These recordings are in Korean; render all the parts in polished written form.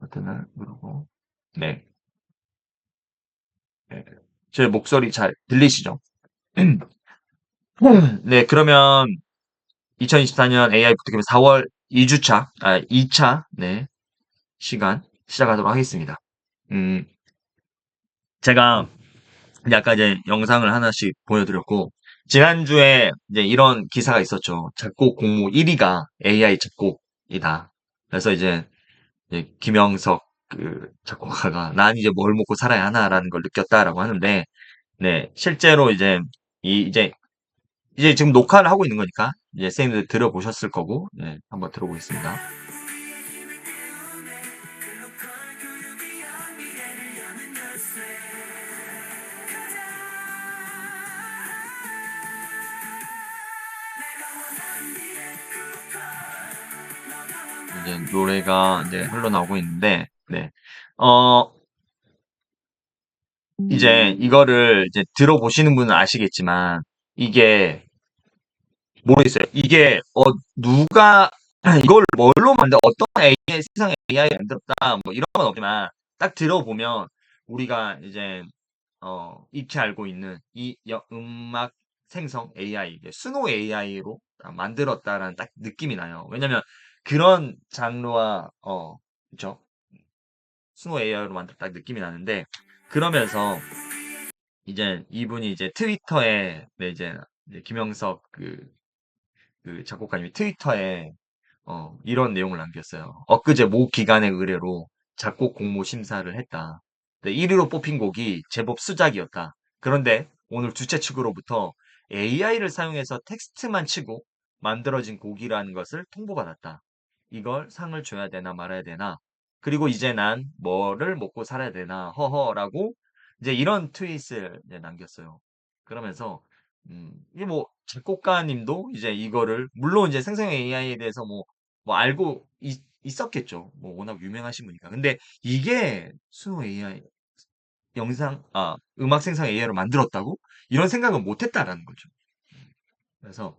버튼을 누르고. 네. 네. 제 목소리 잘 들리시죠? 네, 그러면 2024년 AI 부트캠프 4월 2주차, 2차, 네, 시간 시작하도록 하겠습니다. 음, 제가 이제 아까 이제 영상을 하나씩 보여드렸고, 지난주에 이제 이런 기사가 있었죠. 작곡 공모 1위가 AI 작곡이다. 그래서 이제 김영석 그 작곡가가 난 이제 뭘 먹고 살아야 하나라는 걸 느꼈다라고 하는데, 네, 실제로 이제 지금 녹화를 하고 있는 거니까 이제 쌤들 들어보셨을 거고, 네, 한번 들어보겠습니다. 이제 노래가 이제 흘러나오고 있는데, 네, 어, 이제 이거를 이제 들어보시는 분은 아시겠지만 이게 모르겠어요. 이게 누가 이걸 뭘로 만든 어떤 AI 세상에 AI 만들었다 뭐 이런 건 없지만 딱 들어보면 우리가 이제 익히 알고 있는 이 음악 생성 AI, 스노우 AI로 만들었다라는 딱 느낌이 나요. 왜냐면 그런 장르와 그죠? 스노우 AI로 만들었다 느낌이 나는데 그러면서 이제 이분이 이제 트위터에 네, 이제 김영석 그 작곡가님이 트위터에 이런 내용을 남겼어요. 엊그제 모 기관의 의뢰로 작곡 공모 심사를 했다. 1위로 뽑힌 곡이 제법 수작이었다. 그런데 오늘 주최 측으로부터 AI를 사용해서 텍스트만 치고 만들어진 곡이라는 것을 통보받았다. 이걸 상을 줘야 되나 말아야 되나? 그리고 이제 난 뭐를 먹고 살아야 되나? 허허라고 이제 이런 트윗을 이제 남겼어요. 그러면서 이게 뭐 작곡가님도 이제 이거를 물론 이제 생성 AI에 대해서 뭐 알고 있었겠죠. 뭐 워낙 유명하신 분이니까. 근데 이게 수노 AI 음악 생성 AI로 만들었다고? 이런 생각은 못 했다라는 거죠. 그래서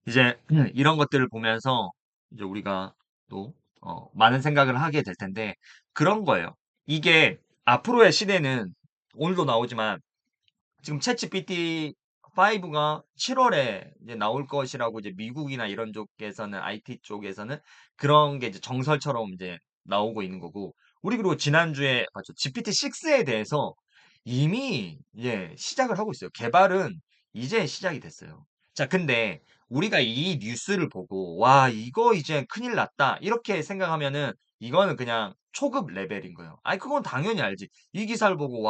이제 이런 것들을 보면서 이제 우리가 또 많은 생각을 하게 될 텐데 그런 거예요. 이게 앞으로의 시대는 오늘도 나오지만 지금 챗GPT 5가 7월에 이제 나올 것이라고 이제 미국이나 이런 쪽에서는 IT 쪽에서는 그런 게 이제 정설처럼 이제 나오고 있는 거고 우리 그리고 지난주에 맞죠 GPT 6에 대해서 이미 이제 시작을 하고 있어요. 개발은 이제 시작이 됐어요. 자, 근데 우리가 이 뉴스를 보고 와 이거 이제 큰일 났다 이렇게 생각하면은 이거는 그냥 초급 레벨인 거예요. 아니 그건 당연히 알지. 이 기사를 보고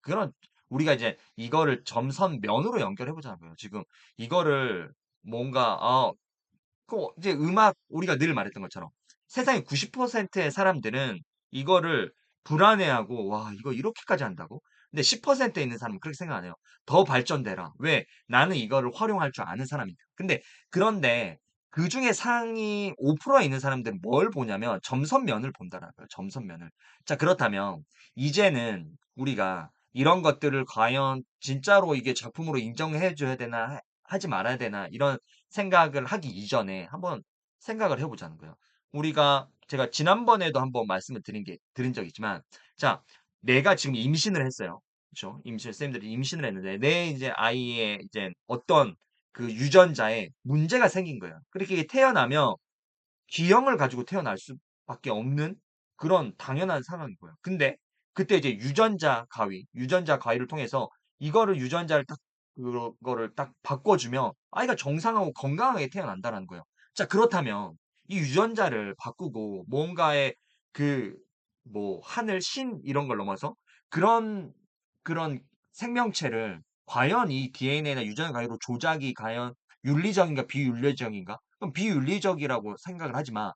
그런 우리가 이제 이거를 점선면으로 연결해 보자고요. 지금 이거를 뭔가 이제 우리가 늘 말했던 것처럼 세상의 90%의 사람들은 이거를 불안해하고 와 이거 이렇게까지 한다고? 근데 10%에 있는 사람은 그렇게 생각 안 해요. 더 발전되라. 왜? 나는 이거를 활용할 줄 아는 사람이니까. 그런데 그중에 상위 5%에 있는 사람들은 뭘 보냐면 점선면을 본다라는 거예요. 점선면을. 자, 그렇다면 이제는 우리가 이런 것들을 과연 진짜로 이게 작품으로 인정해 줘야 되나 하지 말아야 되나 이런 생각을 하기 이전에 한번 생각을 해보자는 거예요. 제가 지난번에도 한번 말씀을 드린 적이 있지만, 자, 내가 지금 임신을 했어요. 그렇죠? 쌤들이 임신을 했는데, 내 이제 아이의 이제 어떤 그 유전자에 문제가 생긴 거예요. 그렇게 태어나면 기형을 가지고 태어날 수밖에 없는 그런 당연한 상황인 거예요. 근데 그때 이제 유전자 가위를 통해서 이거를 유전자를 딱 그거를 딱 바꿔주면 아이가 정상하고 건강하게 태어난다는 거예요. 자, 그렇다면 이 유전자를 바꾸고 뭔가의 그 뭐 하늘 신 이런 걸 넘어서 그런 그런 생명체를 과연 이 DNA나 유전자 가위로 조작이 과연 윤리적인가 비윤리적인가? 그럼 비윤리적이라고 생각을 하지만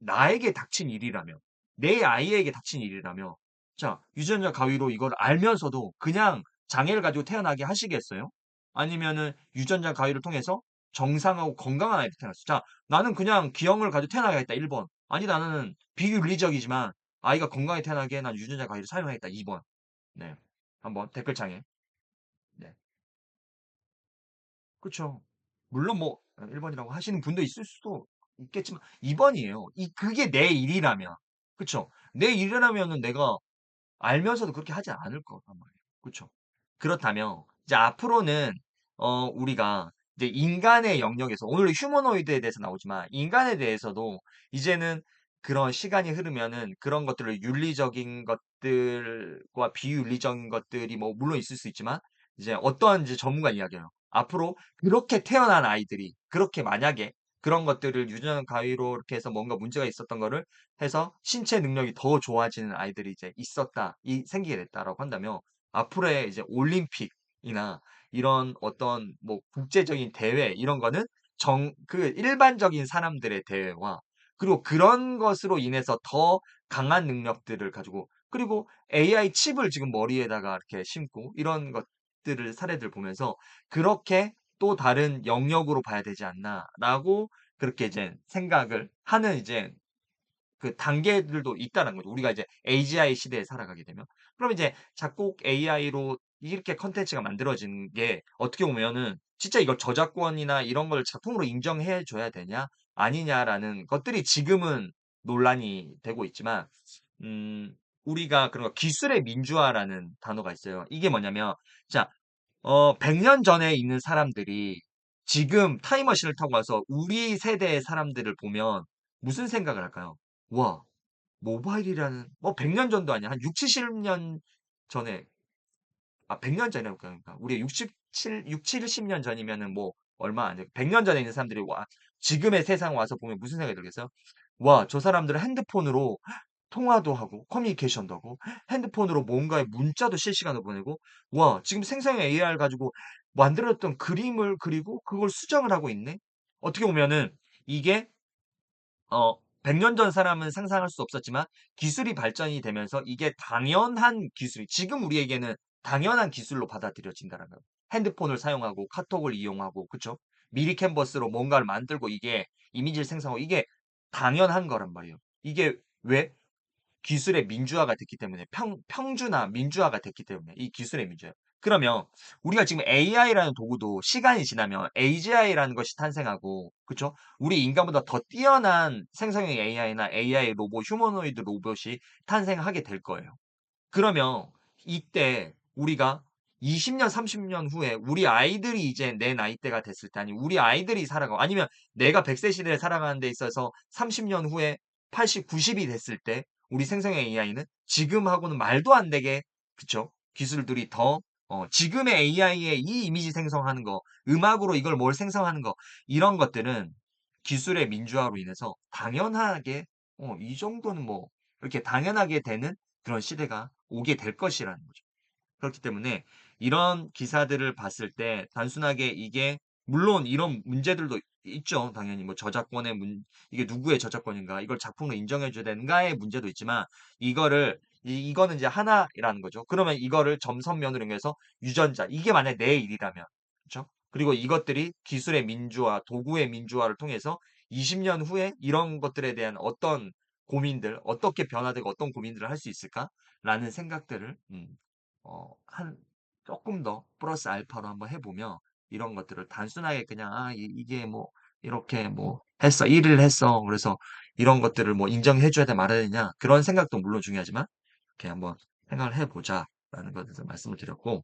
나에게 닥친 일이라며 내 아이에게 닥친 일이라며 자 유전자 가위로 이걸 알면서도 그냥 장애를 가지고 태어나게 하시겠어요? 아니면은 유전자 가위를 통해서 정상하고 건강한 아이를 태어났어. 자 나는 그냥 기형을 가지고 태어나야겠다 1번. 아니 나는 비윤리적이지만 아이가 건강하게 태어나게 난 유전자 가위를 사용하겠다 2번. 네. 한번 댓글창에. 네. 그쵸. 물론 뭐 1번이라고 하시는 분도 있을 수도 있겠지만 2번이에요. 그게 내 일이라면. 그쵸? 내 일이라면은 내가 알면서도 그렇게 하지 않을 거란 말이에요. 그쵸? 그렇다면 이제 앞으로는 우리가 이제 인간의 영역에서 오늘 휴머노이드에 대해서 나오지만 인간에 대해서도 이제는 그런 시간이 흐르면은 그런 것들을 윤리적인 것들과 비윤리적인 것들이 뭐 물론 있을 수 있지만 이제 어떠한 이제 전문가 이야기예요. 앞으로 그렇게 태어난 아이들이 그렇게 만약에 그런 것들을 유전적 가위로 이렇게 해서 뭔가 문제가 있었던 거를 해서 신체 능력이 더 좋아지는 아이들이 이제 생기게 됐다라고 한다면 앞으로의 이제 올림픽이나 이런 어떤 뭐 국제적인 대회 이런 거는 그 일반적인 사람들의 대회와 그리고 그런 것으로 인해서 더 강한 능력들을 가지고 그리고 AI 칩을 지금 머리에다가 이렇게 심고 이런 것들을 사례들 보면서 그렇게 또 다른 영역으로 봐야 되지 않나라고 그렇게 이제 생각을 하는 이제 그 단계들도 있다는 거죠. 우리가 이제 AGI 시대에 살아가게 되면. 그럼 이제 작곡 AI로 이렇게 컨텐츠가 만들어진 게 어떻게 보면은 진짜 이걸 저작권이나 이런 걸 작품으로 인정해 줘야 되냐 아니냐라는 것들이 지금은 논란이 되고 있지만 음 우리가 그런 거 기술의 민주화라는 단어가 있어요. 이게 뭐냐면 자 100년 전에 있는 사람들이 지금 타임머신을 타고 와서 우리 세대의 사람들을 보면 무슨 생각을 할까요? 와, 모바일이라는, 100년 전도 아니야. 한 6, 70년 전에, 100년 전이라고 그러니까. 우리 6, 70년 전이면은 뭐, 얼마 안 돼. 100년 전에 있는 사람들이 와, 지금의 세상 와서 보면 무슨 생각이 들겠어요? 와, 저 사람들은 핸드폰으로 통화도 하고 커뮤니케이션도 하고 핸드폰으로 뭔가의 문자도 실시간으로 보내고 와 지금 생성형 AI를 가지고 만들었던 그림을 그리고 그걸 수정을 하고 있네. 어떻게 보면은 이게 100년 전 사람은 상상할 수 없었지만 기술이 발전이 되면서 이게 당연한 기술이 지금 우리에게는 당연한 기술로 받아들여진다는 거예요. 핸드폰을 사용하고 카톡을 이용하고 그쵸? 미리 캔버스로 뭔가를 만들고 이게 이미지를 생성하고 이게 당연한 거란 말이에요. 이게 왜? 기술의 민주화가 됐기 때문에 평준화, 민주화가 됐기 때문에 이 기술의 민주화. 그러면 우리가 지금 AI라는 도구도 시간이 지나면 AGI라는 것이 탄생하고, 그쵸? 우리 인간보다 더 뛰어난 생성형 AI나 AI 로봇, 휴머노이드 로봇이 탄생하게 될 거예요. 그러면 이때 우리가 20년, 30년 후에 우리 아이들이 이제 내 나이대가 됐을 때, 아니, 우리 아이들이 살아가고, 아니면 내가 100세 시대에 살아가는 데 있어서 30년 후에 80, 90이 됐을 때, 우리 생성형 AI는 지금하고는 말도 안 되게, 그쵸? 기술들이 더, 지금의 AI의 이 이미지 생성하는 거, 음악으로 이걸 뭘 생성하는 거, 이런 것들은 기술의 민주화로 인해서 당연하게, 이 정도는 뭐, 이렇게 당연하게 되는 그런 시대가 오게 될 것이라는 거죠. 그렇기 때문에 이런 기사들을 봤을 때 단순하게 이게 물론 이런 문제들도 있죠. 당연히 뭐 저작권의 이게 누구의 저작권인가 이걸 작품으로 인정해 줘야 되는가의 문제도 있지만 이거는 이제 하나라는 거죠. 그러면 이거를 점선면으로 연결해서 유전자 이게 만약 내 일이라면 그렇죠? 그리고 이것들이 기술의 민주화, 도구의 민주화를 통해서 20년 후에 이런 것들에 대한 어떤 고민들, 어떻게 변화되고 어떤 고민들을 할 수 있을까라는 생각들을 한 조금 더 플러스 알파로 한번 해보면 이런 것들을 단순하게 그냥 이게 뭐 이렇게 뭐 했어 일을 했어 그래서 이런 것들을 뭐 인정해 줘야 돼 말아야 되냐 그런 생각도 물론 중요하지만 이렇게 한번 생각을 해보자라는 것에서 말씀을 드렸고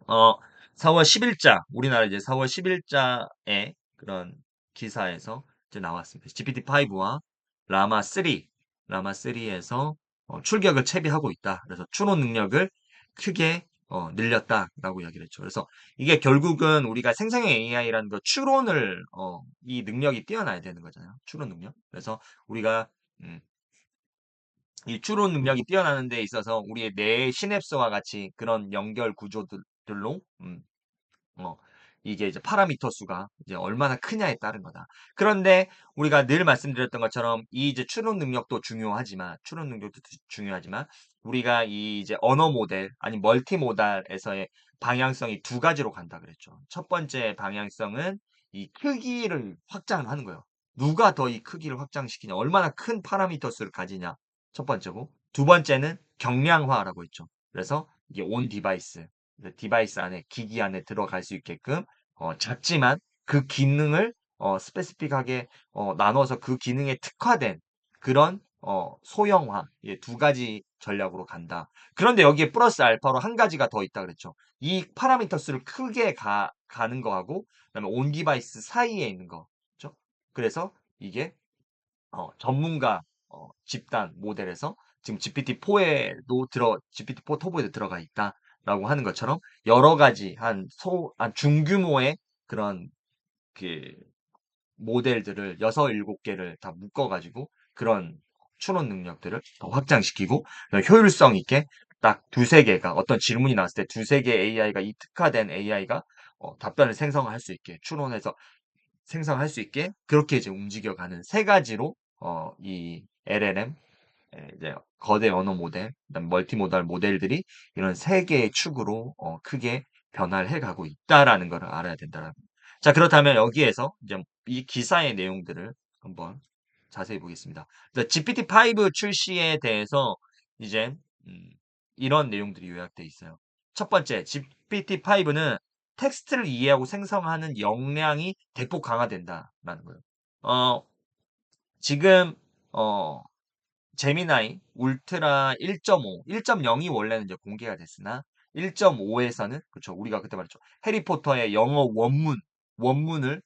어 4월 10일자 우리나라 이제 4월 10일자에 그런 기사에서 이제 나왔습니다. GPT-5와 라마 3에서 출격을 채비하고 있다. 그래서 추론 능력을 크게 늘렸다라고 이야기를 했죠. 그래서 이게 결국은 우리가 생성형 AI라는 거 추론을 이 능력이 뛰어나야 되는 거잖아요. 추론 능력. 그래서 우리가 음, 이 추론 능력이 뛰어나는 데 있어서 우리의 뇌 시냅스와 같이 그런 연결 구조들로 어, 이게 이제 파라미터 수가 이제 얼마나 크냐에 따른 거다. 그런데 우리가 늘 말씀드렸던 것처럼 이 이제 추론 능력도 중요하지만 우리가 이 이제 언어 모델 아니 멀티모달에서의 방향성이 두 가지로 간다 그랬죠. 첫 번째 방향성은 이 크기를 확장을 하는 거예요. 누가 더 이 크기를 확장시키냐, 얼마나 큰 파라미터 수를 가지냐. 첫 번째고 두 번째는 경량화라고 했죠. 그래서 이게 온 디바이스 디바이스 안에 기기 안에 들어갈 수 있게끔 작지만 그 기능을 스페시픽하게 나눠서 그 기능에 특화된 그런 소형화, 두 가지 전략으로 간다. 그런데 여기에 플러스 알파로 한 가지가 더 있다 그랬죠. 이 파라미터 수를 크게 가는 거하고, 그다음에 온 디바이스 사이에 있는 거. 그죠? 그래서 이게 전문가 집단 모델에서 지금 GPT-4에도 GPT-4 터보에도 들어가 있다라고 하는 것처럼 여러 가지 한 중규모의 그런 그 모델들을 6, 7개를 다 묶어가지고 그런 추론 능력들을 더 확장시키고 효율성 있게 딱 두세 개가 어떤 질문이 나왔을 때 두세 개 AI가 이 특화된 AI가 답변을 생성할 수 있게 추론해서 생성할 수 있게 그렇게 이제 움직여가는 세 가지로 이 LLM 이제 거대 언어 모델, 그다음 멀티모달 모델들이 이런 세 개의 축으로 크게 변화를 해가고 있다라는 것을 알아야 된다라는. 자, 그렇다면 여기에서 이제 이 기사의 내용들을 한번 자세히 보겠습니다. GPT-5 출시에 대해서 이제 음, 이런 내용들이 요약돼 있어요. 첫 번째, GPT-5는 텍스트를 이해하고 생성하는 역량이 대폭 강화된다라는 거예요. 어, 지금 어, 제미나이 울트라 1.5, 1.0이 원래는 이제 공개가 됐으나 1.5에서는 그렇죠. 우리가 그때 말했죠. 해리포터의 영어 원문을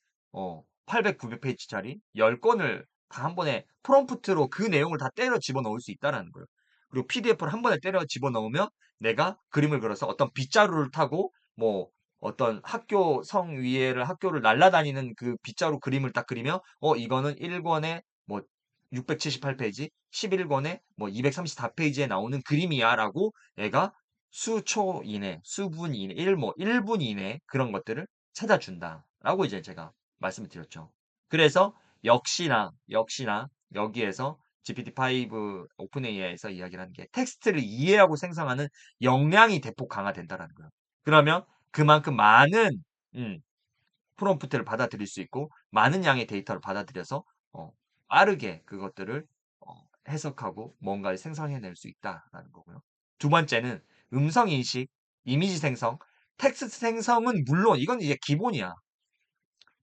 800, 900페이지짜리 10권을 다 한 번에 프롬프트로 그 내용을 다 때려 집어넣을 수 있다라는 거예요. 그리고 PDF를 한 번에 때려 집어넣으면 내가 그림을 그려서 어떤 빗자루를 타고 뭐 어떤 학교 성 위에를 학교를 날아다니는 그 빗자루 그림을 딱 그리면 이거는 1권에 뭐 678페이지, 11권에 뭐 234페이지에 나오는 그림이야라고 애가 수초 이내, 수분 이내, 1분 이내 그런 것들을 찾아준다라고 이제 제가 말씀을 드렸죠. 그래서 역시나 여기에서 GPT-5 오픈 AI에서 이야기를 하는 게 텍스트를 이해하고 생성하는 역량이 대폭 강화된다라는 거예요. 그러면 그만큼 많은 음, 프롬프트를 받아들일 수 있고 많은 양의 데이터를 받아들여서 어, 빠르게 그것들을 해석하고 뭔가를 생성해낼 수 있다라는 거고요. 두 번째는 음성 인식, 이미지 생성, 텍스트 생성은 물론 이건 이제 기본이야.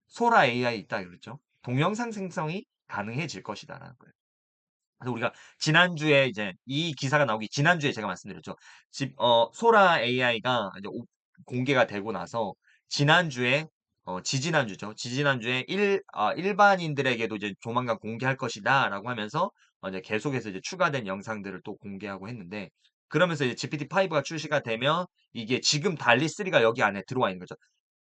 소라 AI 있다 그랬죠. 동영상 생성이 가능해질 것이다라는 거예요. 그래서 우리가 지난주에 이제 이 기사가 나오기 지난주에 제가 말씀드렸죠. 소라 AI가 이제 공개가 되고 나서 지난주에 지지난주죠. 지지난주에 일반인들에게도 이제 조만간 공개할 것이다라고 하면서 이제 계속해서 이제 추가된 영상들을 또 공개하고 했는데 그러면서 이제 GPT-5가 출시가 되면 이게 지금 달리3가 여기 안에 들어와 있는 거죠.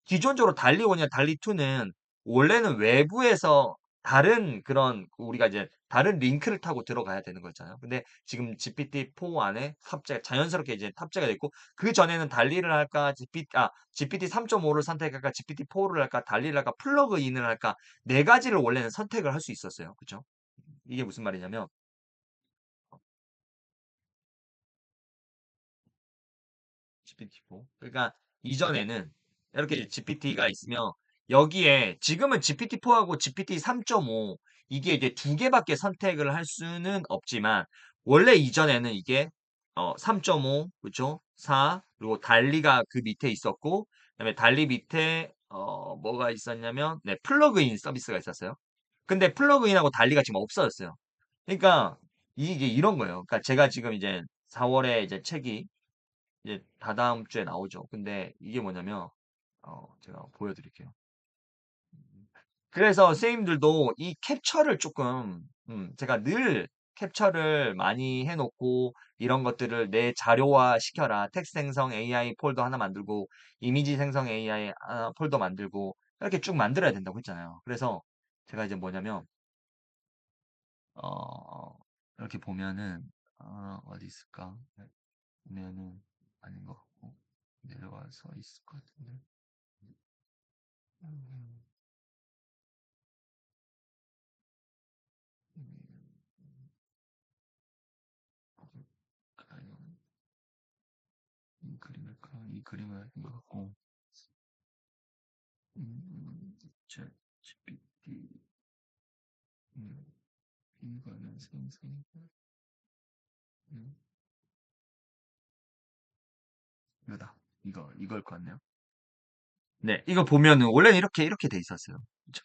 기존적으로 달리1이나 달리2는 원래는 외부에서 다른 그런 우리가 이제 다른 링크를 타고 들어가야 되는 거잖아요. 근데 지금 GPT-4 안에 자연스럽게 이제 탑재가 됐고 그 전에는 달리를 할까 GPT 3.5를 선택할까 GPT-4를 할까 달리를 할까 플러그인을 할까 네 가지를 원래는 선택을 할 수 있었어요. 그죠? 이게 무슨 말이냐면 GPT-4. 그러니까 이전에는 이렇게 GPT가 있으면 여기에 지금은 GPT-4하고 GPT 3.5 이게 이제 두 개밖에 선택을 할 수는 없지만 원래 이전에는 이게 3.5 그렇죠? 4 그리고 달리가 그 밑에 있었고 그다음에 달리 밑에 뭐가 있었냐면 네, 플러그인 서비스가 있었어요. 근데 플러그인하고 달리가 지금 없어졌어요. 그러니까 이게 이런 거예요. 그러니까 제가 지금 이제 4월에 이제 책이 이제 다다음 주에 나오죠. 근데 이게 뭐냐면 제가 보여드릴게요. 그래서 선생님들도 이 캡처를 조금 제가 늘 캡처를 많이 해놓고 이런 것들을 내 자료화 시켜라. 텍스트 생성 AI 폴더 하나 만들고 이미지 생성 AI 폴더 만들고 이렇게 쭉 만들어야 된다고 했잖아요. 그래서 제가 이제 뭐냐면 어, 이렇게 보면은 어디 있을까? 보면은 아닌 것 같고 내려와서 있을 것 같은데. 음, 볼까요? 이 그림을 하는 것 같고, 챗 GPT, 이거는 생성, 음, 이거다. 이걸 것 같네요. 네, 이거 보면은 원래는 이렇게 돼 있었어요. 그쵸?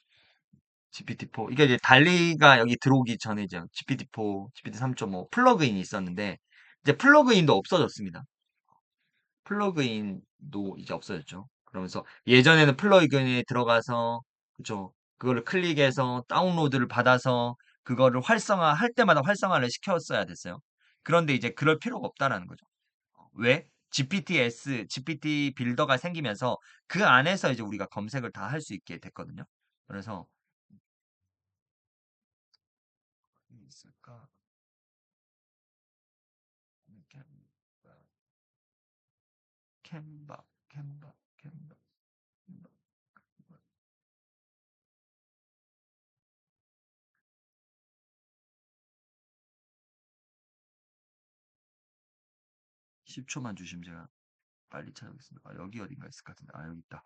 GPT-4. 이게 이제 달리가 여기 들어오기 전에 이제 GPT-4, GPT 3.5 플러그인이 있었는데, 이제 플러그인도 없어졌습니다. 플러그인도 이제 없어졌죠. 그러면서 예전에는 플러그인에 들어가서, 그죠. 그거를 클릭해서 다운로드를 받아서 그거를 할 때마다 활성화를 시켰어야 됐어요. 그런데 이제 그럴 필요가 없다라는 거죠. 왜? GPTS, GPT 빌더가 생기면서 그 안에서 이제 우리가 검색을 다 할 수 있게 됐거든요. 그래서 있을까? 캔바, 캔바, 캔바, 캔바. 10초만 주시면 제가 빨리 찾아보겠습니다. 아, 여기 어딘가 있을 것 같은데. 아, 여기 있다.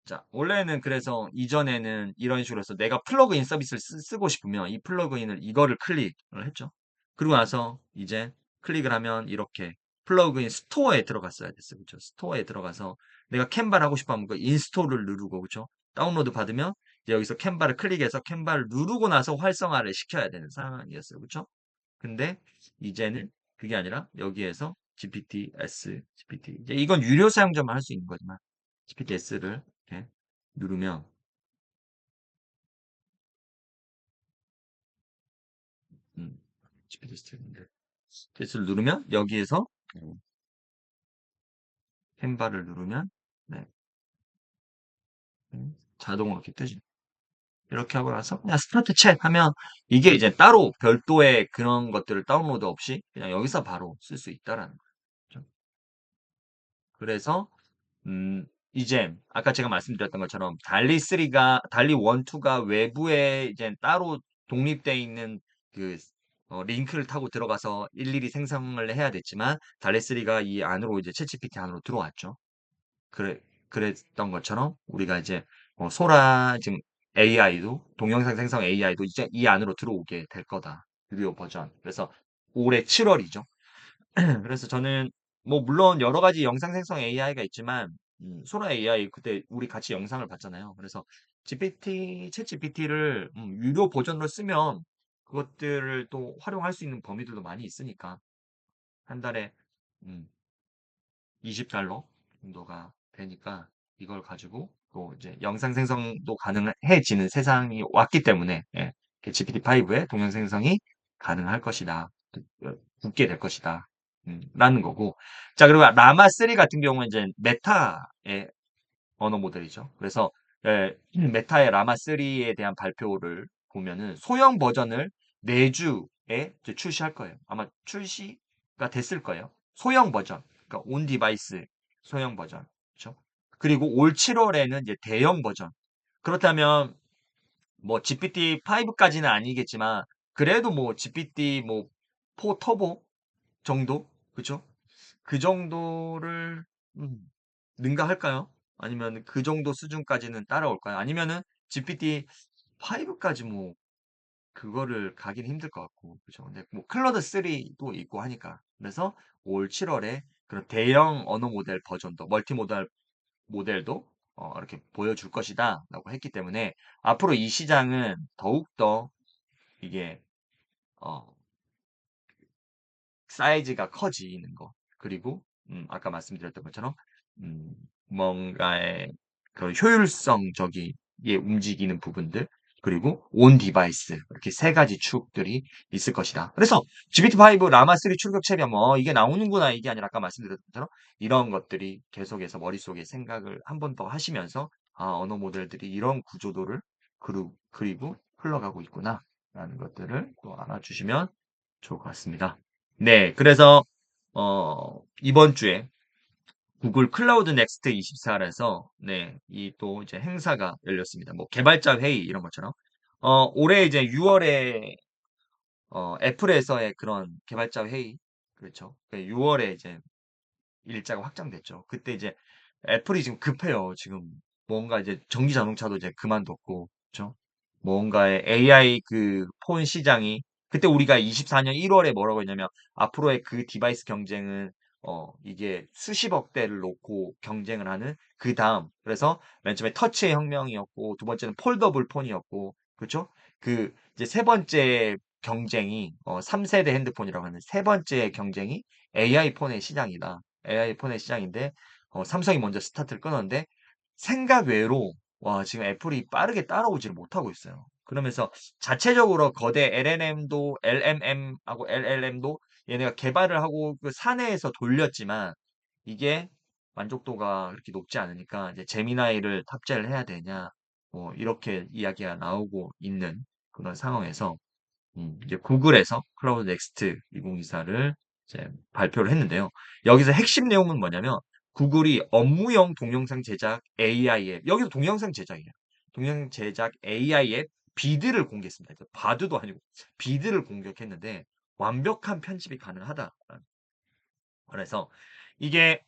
자, 원래는 그래서 이전에는 이런 식으로 해서 내가 플러그인 서비스를 쓰고 싶으면 이 플러그인을 이거를 클릭을 했죠. 그리고 나서 이제 클릭을 하면 이렇게 플러그인 스토어에 들어갔어야 됐어요. 그렇죠? 스토어에 들어가서 내가 캔바를 하고 싶으면 그 인스톨을 누르고 그렇죠? 다운로드 받으면 이제 여기서 캔바를 클릭해서 캔바를 누르고 나서 활성화를 시켜야 되는 상황이었어요. 그렇죠? 근데 이제는 그게 아니라 여기에서 GPT, 이제 이건 유료 사용자만 할 수 있는 거지만 GPTS를 이렇게 누르면 음, GPTS를 누르면 여기에서 캔바를 누르면 네, 자동으로 이렇게 뜨죠. 이렇게 하고 나서 그냥 스타트 챗 하면 이게 이제 따로 별도의 그런 것들을 다운로드 없이 그냥 여기서 바로 쓸 수 있다라는 거죠. 그래서 이제 아까 제가 말씀드렸던 것처럼 달리 1, 2가 외부에 이제 따로 독립되어 있는 그 링크를 타고 들어가서 일일이 생성을 해야 됐지만 달리 3가 이 안으로 이제 챗GPT 안으로 들어왔죠. 그래 그랬던 것처럼 우리가 이제 소라 지금 AI도 동영상 생성 AI도 이제 이 안으로 들어오게 될 거다. 유료 버전. 그래서 올해 7월이죠. 그래서 저는 뭐 물론 여러 가지 영상 생성 AI가 있지만 소라 AI 그때 우리 같이 영상을 봤잖아요. 그래서 챗 GPT를 유료 버전으로 쓰면 그것들을 또 활용할 수 있는 범위들도 많이 있으니까 한 달에 음, $20 정도가 되니까 이걸 가지고 또 이제 영상 생성도 가능해지는 세상이 왔기 때문에 예, GPT-5의 동영 생성이 가능할 것이다. 붙게 될 것이다. 라는 거고. 자, 그리고 라마 3 같은 경우는 이제 메타의 언어 모델이죠. 그래서 예, 메타의 라마 3에 대한 발표를 보면은 소형 버전을 내주에 이제 출시할 거예요. 아마 출시가 됐을 거예요. 소형 버전, 그러니까 온 디바이스 소형 버전, 그렇죠? 그리고 올 7월에는 이제 대형 버전. 그렇다면 뭐 GPT-5까지는 아니겠지만 그래도 뭐 GPT 뭐 4 터보 정도, 그렇죠? 그 정도를 음, 능가할까요? 아니면 그 정도 수준까지는 따라올까요? 아니면은 GPT-5까지 뭐 그거를 가긴 힘들 것 같고, 그죠? 근데 뭐 클러드 3도 있고 하니까. 그래서 올 7월에 그런 대형 언어 모델 버전도 멀티모달 모델도 이렇게 보여줄 것이다라고 했기 때문에 앞으로 이 시장은 더욱더 이게 어, 사이즈가 커지는 거. 그리고 아까 말씀드렸던 것처럼 음, 뭔가의 그런 효율성적인 예, 움직이는 부분들 그리고 온 디바이스 이렇게 세 가지 축들이 있을 것이다. 그래서 GPT-5 라마 3 출격 체련 뭐 이게 나오는구나 이게 아니라 아까 말씀드렸던 것처럼 이런 것들이 계속해서 머릿속에 생각을 한 번 더 하시면서 아, 언어 모델들이 이런 구조도를 그리고 흘러가고 있구나 라는 것들을 또 알아주시면 좋을 것 같습니다. 네, 그래서 이번 주에 구글 클라우드 넥스트 24에서 네, 이 또 이제 행사가 열렸습니다. 뭐 개발자 회의 이런 것처럼 올해 이제 6월에 애플에서의 그런 개발자 회의 그렇죠. 6월에 이제 일자가 확정됐죠. 그때 이제 애플이 지금 급해요. 지금 뭔가 이제 전기 자동차도 이제 그만뒀고, 그렇죠? 뭔가의 AI 그 폰 시장이 그때 우리가 24년 1월에 뭐라고 했냐면 앞으로의 그 디바이스 경쟁은 이게 수십억 대를 놓고 경쟁을 하는 그 다음 그래서 맨 처음에 터치의 혁명이었고 두 번째는 폴더블 폰이었고 그쵸? 그 이제 세 번째 경쟁이 3세대 핸드폰이라고 하는 세 번째 경쟁이 AI 폰의 시장이다. AI 폰의 시장인데 삼성이 먼저 스타트를 끊었는데 생각 외로 와 지금 애플이 빠르게 따라오지를 못하고 있어요. 그러면서 자체적으로 거대 LLM도 LMM하고 LLM도 얘네가 개발을 하고 그 사내에서 돌렸지만 이게 만족도가 그렇게 높지 않으니까 이제 제미나이를 탑재를 해야 되냐 뭐 이렇게 이야기가 나오고 있는 그런 상황에서 이제 구글에서 클라우드 넥스트 2024를 이제 발표를 했는데요. 여기서 핵심 내용은 뭐냐면 구글이 업무용 동영상 제작 AI 앱, 여기서 동영상 제작이에요. 동영상 제작 AI 앱 비드를 공개했습니다. 바드도 아니고 비드를 공격했는데 완벽한 편집이 가능하다. 그래서 이게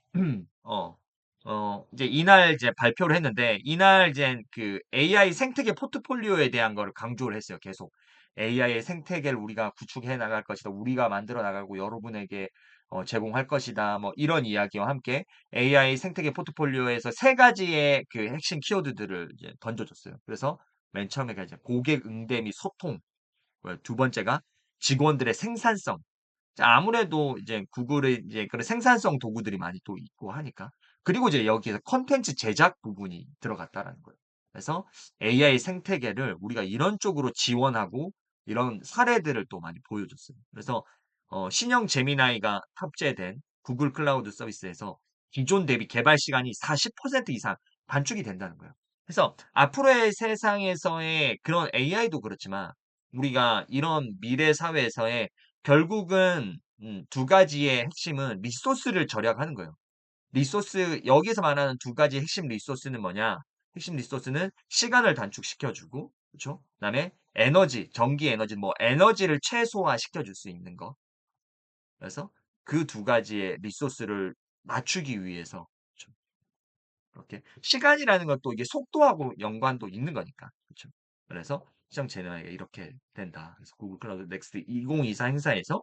어, 이제 이날 이제 발표를 했는데 이날 이제 그 AI 생태계 포트폴리오에 대한 거를 강조를 했어요. 계속 AI의 생태계를 우리가 구축해 나갈 것이다. 우리가 만들어 나가고 여러분에게 제공할 것이다. 뭐 이런 이야기와 함께 AI 생태계 포트폴리오에서 세 가지의 그 핵심 키워드들을 이제 던져줬어요. 그래서 맨 처음에가 이제 고객 응대 및 소통, 두 번째가 직원들의 생산성. 자, 아무래도 이제 구글의 이제 그런 생산성 도구들이 많이 또 있고 하니까. 그리고 이제 여기에서 컨텐츠 제작 부분이 들어갔다라는 거예요. 그래서 AI 생태계를 우리가 이런 쪽으로 지원하고 이런 사례들을 또 많이 보여줬어요. 그래서 신형 제미나이가 탑재된 구글 클라우드 서비스에서 기존 대비 개발 시간이 40% 이상 단축이 된다는 거예요. 그래서 앞으로의 세상에서의 그런 AI도 그렇지만 우리가 이런 미래 사회에서의 결국은 두 가지의 핵심은 리소스를 절약하는 거예요. 리소스 여기서 말하는 두 가지 핵심 리소스는 뭐냐? 핵심 리소스는 시간을 단축시켜 주고 그렇죠? 그다음에 에너지, 전기 에너지 뭐 에너지를 최소화시켜 줄 수 있는 거. 그래서 그 두 가지의 리소스를 맞추기 위해서 그렇죠? 그렇게 시간이라는 것도 이게 속도하고 연관도 있는 거니까. 그렇죠? 그래서 시장 제너가 이렇게 된다. 그래서 구글 클라우드 넥스트 2024 행사에서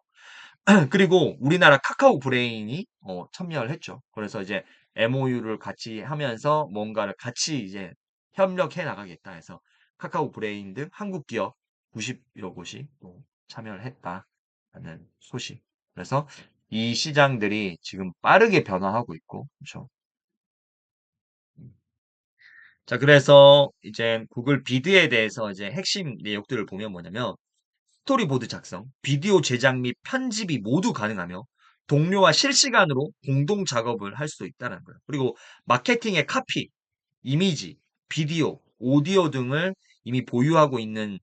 그리고 우리나라 카카오 브레인이 참여를 했죠. 그래서 이제 MOU를 같이 하면서 뭔가를 같이 이제 협력해 나가겠다 해서 카카오 브레인 등 한국 기업 90여 곳이 또 참여를 했다라는 소식. 그래서 이 시장들이 지금 빠르게 변화하고 있고, 그렇죠. 자, 그래서 이제 구글 비드에 대해서 이제 핵심 내용들을 보면 뭐냐면 스토리보드 작성, 비디오 제작 및 편집이 모두 가능하며 동료와 실시간으로 공동 작업을 할 수 있다는 거예요. 그리고 마케팅의 카피, 이미지, 비디오, 오디오 등을 이미 보유하고 있는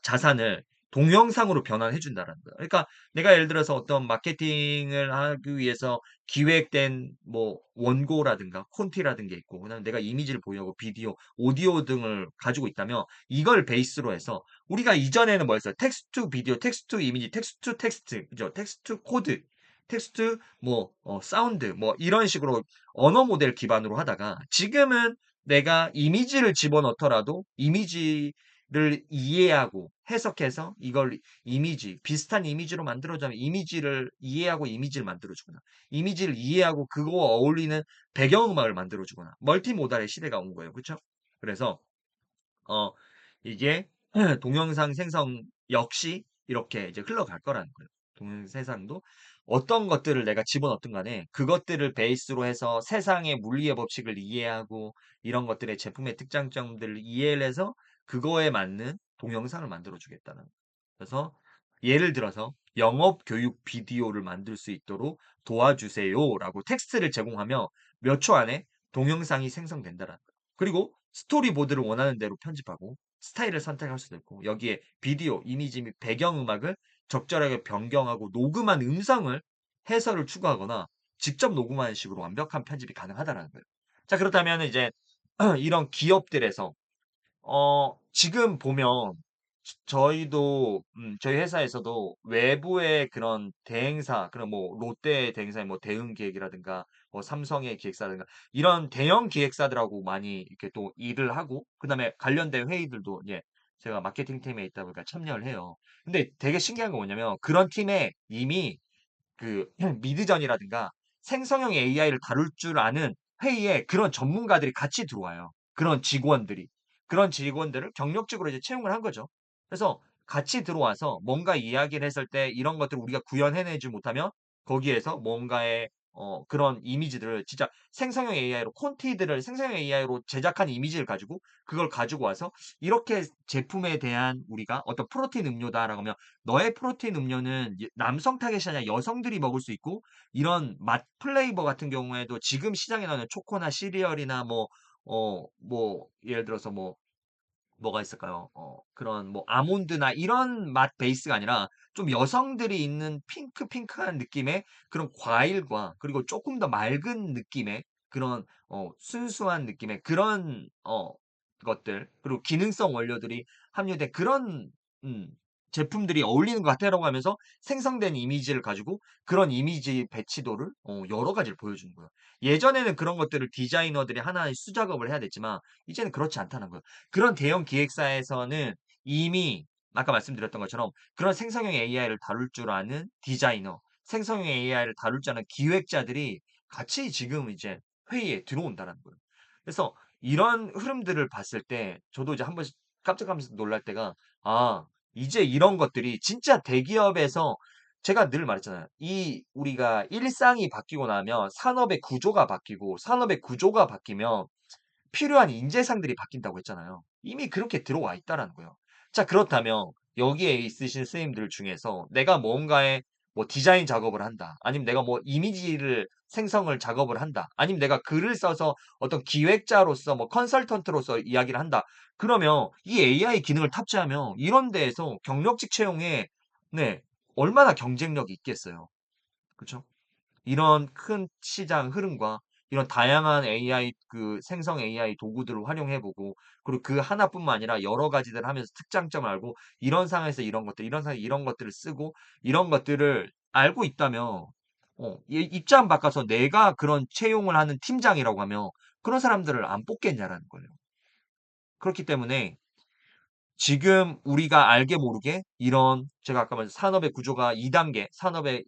자산을 동영상으로 변환해 준다는 거예요. 그러니까 내가 예를 들어서 어떤 마케팅을 하기 위해서 기획된 뭐 원고라든가 콘티라든가 있고 그다음에 내가 이미지를 보유하고 비디오, 오디오 등을 가지고 있다면 이걸 베이스로 해서 우리가 이전에는 뭐였어요? 텍스트 투 비디오, 텍스트 투 이미지, 텍스트 투 텍스트, 그죠? 텍스트 투 코드, 텍스트 뭐 사운드 뭐 이런 식으로 언어 모델 기반으로 하다가 지금은 내가 이미지를 집어넣더라도 이미지를 이해하고 해석해서 이걸 이미지, 비슷한 이미지로 만들어주면 이미지를 이해하고 이미지를 만들어주거나 이미지를 이해하고 그거 어울리는 배경음악을 만들어주거나 멀티모달의 시대가 온 거예요. 그렇죠? 그래서 어, 이게 동영상 생성 역시 이렇게 이제 흘러갈 거라는 거예요. 동영상 생성도 어떤 것들을 내가 집어넣든 간에 그것들을 베이스로 해서 세상의 물리의 법칙을 이해하고 이런 것들의 제품의 특장점들을 이해를 해서 그거에 맞는 동영상을 만들어 주겠다는 거예요. 그래서 예를 들어서 영업 교육 비디오를 만들 수 있도록 도와주세요라고 tek스트를 제공하며 몇 초 안에 동영상이 생성된다라는 거예요. 그리고 스토리보드를 원하는 대로 편집하고 스타일을 선택할 수도 있고 여기에 비디오, 이미지 및 배경음악을 적절하게 변경하고 녹음한 음성을 해설을 추가하거나 직접 녹음하는 식으로 완벽한 편집이 가능하다는 거예요. 자, 그렇다면 이제 이런 기업들에서 지금 보면 저희도 저희 회사에서도 외부의 그런 대행사, 그런 뭐 롯데 대행사의 뭐 대응 기획이라든가 뭐 삼성의 기획사라든가 이런 대형 기획사들하고 많이 이렇게 또 일을 하고 그다음에 관련된 회의들도 이제 제가 마케팅 팀에 있다 보니까 참여를 해요. 근데 되게 신기한 건 뭐냐면 그런 팀에 이미 그 미드전이라든가 생성형 AI를 다룰 줄 아는 회의에 그런 전문가들이 같이 들어와요. 그런 직원들이. 그런 직원들을 경력직으로 이제 채용을 한 거죠. 그래서 같이 들어와서 뭔가 이야기를 했을 때 이런 것들을 우리가 구현해내지 못하면 거기에서 뭔가의 그런 이미지들을 진짜 생성형 AI로 콘티들을 생성형 AI로 제작한 이미지를 가지고 그걸 가지고 와서 이렇게 제품에 대한 우리가 어떤 프로틴 음료다라고 하면 너의 프로틴 음료는 남성 타겟이 아니라 여성들이 먹을 수 있고 이런 맛 플레이버 같은 경우에도 지금 시장에 나오는 초코나 시리얼이나 뭐 예를 들어서 뭐가 있을까요? 그런 뭐 아몬드나 이런 맛 베이스가 아니라 좀 여성들이 있는 핑크핑크한 느낌의 그런 과일과 그리고 조금 더 맑은 느낌의 그런 순수한 느낌의 그런 것들 그리고 기능성 원료들이 함유된 그런 음, 제품들이 어울리는 것 같아라고 하면서 생성된 이미지를 가지고 그런 이미지 배치도를 여러 가지를 보여주는 거예요. 예전에는 그런 것들을 디자이너들이 하나의 수작업을 해야 됐지만 이제는 그렇지 않다는 거예요. 그런 대형 기획사에서는 이미 아까 말씀드렸던 것처럼 그런 생성형 AI를 다룰 줄 아는 디자이너, 생성형 AI를 다룰 줄 아는 기획자들이 같이 지금 이제 회의에 들어온다는 거예요. 그래서 이런 흐름들을 봤을 때 저도 이제 한 번씩 깜짝깜짝 놀랄 때가 아, 이제 이런 것들이 진짜 대기업에서 제가 늘 말했잖아요. 이 우리가 일상이 바뀌고 나면 산업의 구조가 바뀌고 산업의 구조가 바뀌면 필요한 인재상들이 바뀐다고 했잖아요. 이미 그렇게 들어와 있다라는 거예요. 자, 그렇다면 여기에 있으신 선생님들 중에서 내가 뭔가의 뭐 디자인 작업을 한다. 아니면 내가 뭐 이미지를 생성을 작업을 한다. 아니면 내가 글을 써서 어떤 기획자로서 뭐 컨설턴트로서 이야기를 한다. 그러면 이 AI 기능을 탑재하면 이런 데에서 경력직 채용에 네, 얼마나 경쟁력이 있겠어요. 그렇죠? 이런 큰 시장 흐름과 이런 다양한 AI 생성 AI 도구들을 활용해 보고 그리고 그 하나뿐만 아니라 여러 가지들 하면서 특장점을 알고 이런 상황에서 이런 것들, 이런 상황에서 이런 것들을 쓰고 이런 것들을 알고 있다면 입장 바꿔서 내가 그런 채용을 하는 팀장이라고 하면 그런 사람들을 안 뽑겠냐라는 거예요. 그렇기 때문에 지금 우리가 알게 모르게 이런 제가 아까 말한 산업의 구조가 2단계 산업의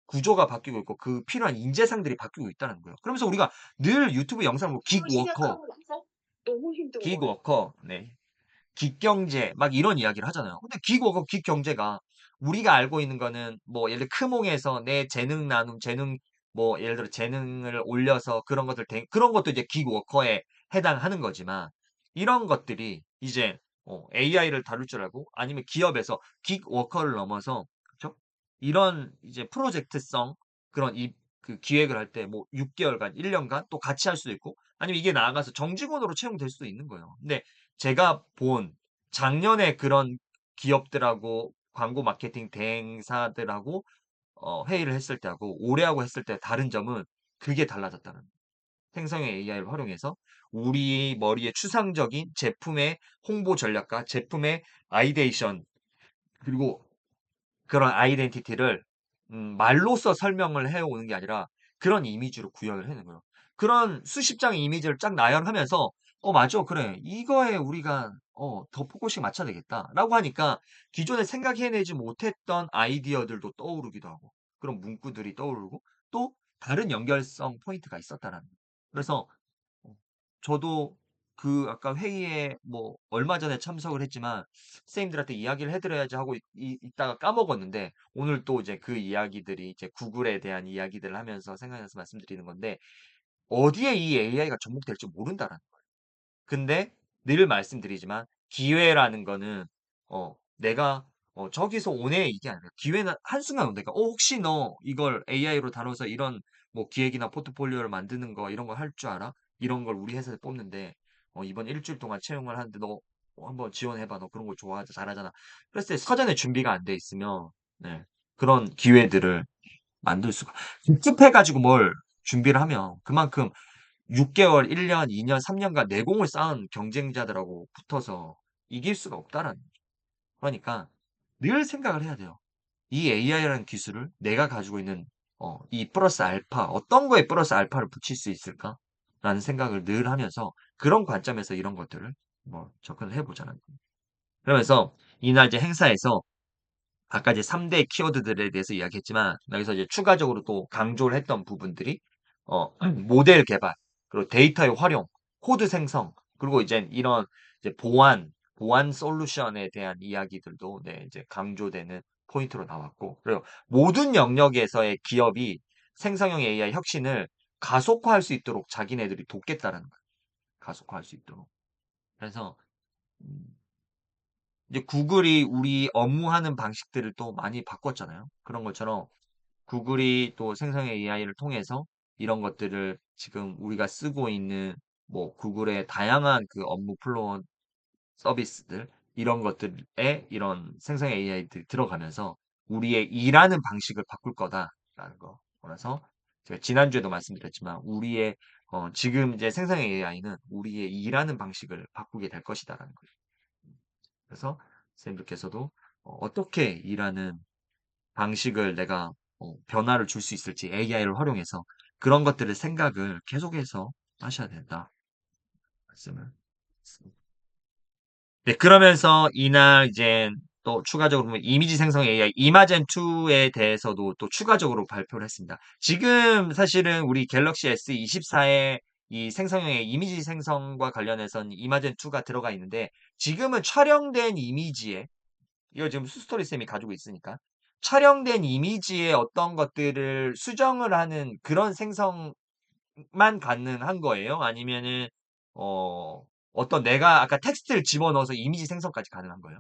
구조가 바뀌고 있고 그 필요한 인재상들이 바뀌고 있다는 거예요. 그러면서 우리가 늘 유튜브 영상을 보고 긱워커, 시작하고 나서 너무 힘든 거예요. 긱워커, 네, 긱경제 막 이런 이야기를 하잖아요. 근데 긱워커, 긱경제가 우리가 알고 있는 거는 뭐 예를 들어 크몽에서 내 재능 나눔, 재능 뭐 예를 들어 재능을 올려서 그런 것들 그런 것도 이제 긱워커에 해당하는 거지만 이런 것들이 이제 AI를 다룰 줄 알고 아니면 기업에서 긱워커를 넘어서 그렇죠? 이런 이제 프로젝트성 그런 그 기획을 할 때 뭐 6개월간, 1년간 또 같이 할 수도 있고 아니면 이게 나아가서 정직원으로 채용될 수도 있는 거예요. 근데 제가 본 작년에 그런 기업들하고 광고 마케팅 대행사들하고 회의를 했을 때하고 올해하고 했을 때 다른 점은 그게 달라졌다는 거예요. 생성의 AI를 활용해서 우리 머리에 추상적인 제품의 홍보 전략과 제품의 아이데이션 그리고 그런 아이덴티티를 말로써 설명을 해오는 게 아니라 그런 이미지로 구현을 해내는 거예요. 그런 수십 장의 이미지를 쫙 나열하면서 맞아 그래 이거에 우리가 더 포커싱 맞춰야 되겠다라고 하니까 기존에 생각해내지 못했던 아이디어들도 떠오르기도 하고 그런 문구들이 떠오르고 또 다른 연결성 포인트가 있었다라는 거예요. 그래서 어 저도 그 아까 회의에 뭐 얼마 전에 참석을 했지만 선생님들한테 이야기를 해 드려야지 하고 있다가 까먹었는데 오늘 또 이제 그 이야기들이 이제 구글에 대한 이야기들을 하면서 생각나서 말씀드리는 건데 어디에 이 AI가 접목될지 모른다라는 거예요. 근데 늘 말씀드리지만 기회라는 거는 내가 저기서 오네 이게 아니라 기회는 한순간 온다니까. 혹시 너 이걸 AI로 다뤄서 이런 뭐 기획이나 포트폴리오를 만드는 거 이런 거 할 줄 알아? 이런 걸 우리 회사에 뽑는데 이번 일주일 동안 채용을 하는데 너 한번 지원해 봐. 너 그런 거 좋아하잖아. 잘하잖아. 그랬을 때 사전에 준비가 안 돼 있으면 네. 그런 기회들을 만들 수가 급해 가지고 뭘 준비를 하면 그만큼 6개월, 1년, 2년, 3년간 내공을 쌓은 경쟁자들하고 붙어서 이길 수가 없다라는 거죠. 그러니까 늘 생각을 해야 돼요. 이 AI라는 기술을 내가 가지고 있는 이 플러스 알파 어떤 거에 플러스 알파를 붙일 수 있을까라는 생각을 늘 하면서 그런 관점에서 이런 것들을 뭐 접근을 해보자는 거예요. 그러면서 이날 이제 행사에서 아까 이제 3대 키워드들에 대해서 이야기했지만 여기서 이제 추가적으로 또 강조를 했던 부분들이 모델 개발, 그리고 데이터의 활용, 코드 생성, 그리고 이제 이런 이제 보안 솔루션에 대한 이야기들도 네, 이제 강조되는 포인트로 나왔고, 그리고 모든 영역에서의 기업이 생성형 AI 혁신을 가속화할 수 있도록 자기네들이 돕겠다라는 거예요. 가속화할 수 있도록. 그래서 음, 이제 구글이 우리 업무하는 방식들을 또 많이 바꿨잖아요. 그런 것처럼 구글이 또 생성 AI를 통해서 이런 것들을 지금 우리가 쓰고 있는 뭐 구글의 다양한 그 업무 플로우 서비스들 이런 것들에 이런 생성 AI들이 들어가면서 우리의 일하는 방식을 바꿀 거다라는 거. 그래서 제가 지난주에도 말씀드렸지만 우리의 지금 이제 생성 AI는 우리의 일하는 방식을 바꾸게 될 것이다라는 거예요. 그래서 선생님들께서도 어떻게 일하는 방식을 내가 변화를 줄 수 있을지 AI를 활용해서 그런 것들을 생각을 계속해서 하셔야 된다. 말씀을. 네, 그러면서 이날 이제 또 추가적으로 보면 이미지 생성 AI 이마젠2에 대해서도 또 추가적으로 발표를 했습니다. 지금 사실은 우리 갤럭시 S24에 이 생성형의 이미지 생성과 관련해서는 이마젠2가 들어가 있는데 지금은 촬영된 이미지에 이거 지금 수스토리 쌤이 가지고 있으니까 촬영된 이미지에 어떤 것들을 수정을 하는 그런 생성만 가능한 거예요? 아니면은 어, 어떤 내가 아까 텍스트를 집어넣어서 이미지 생성까지 가능한 거예요?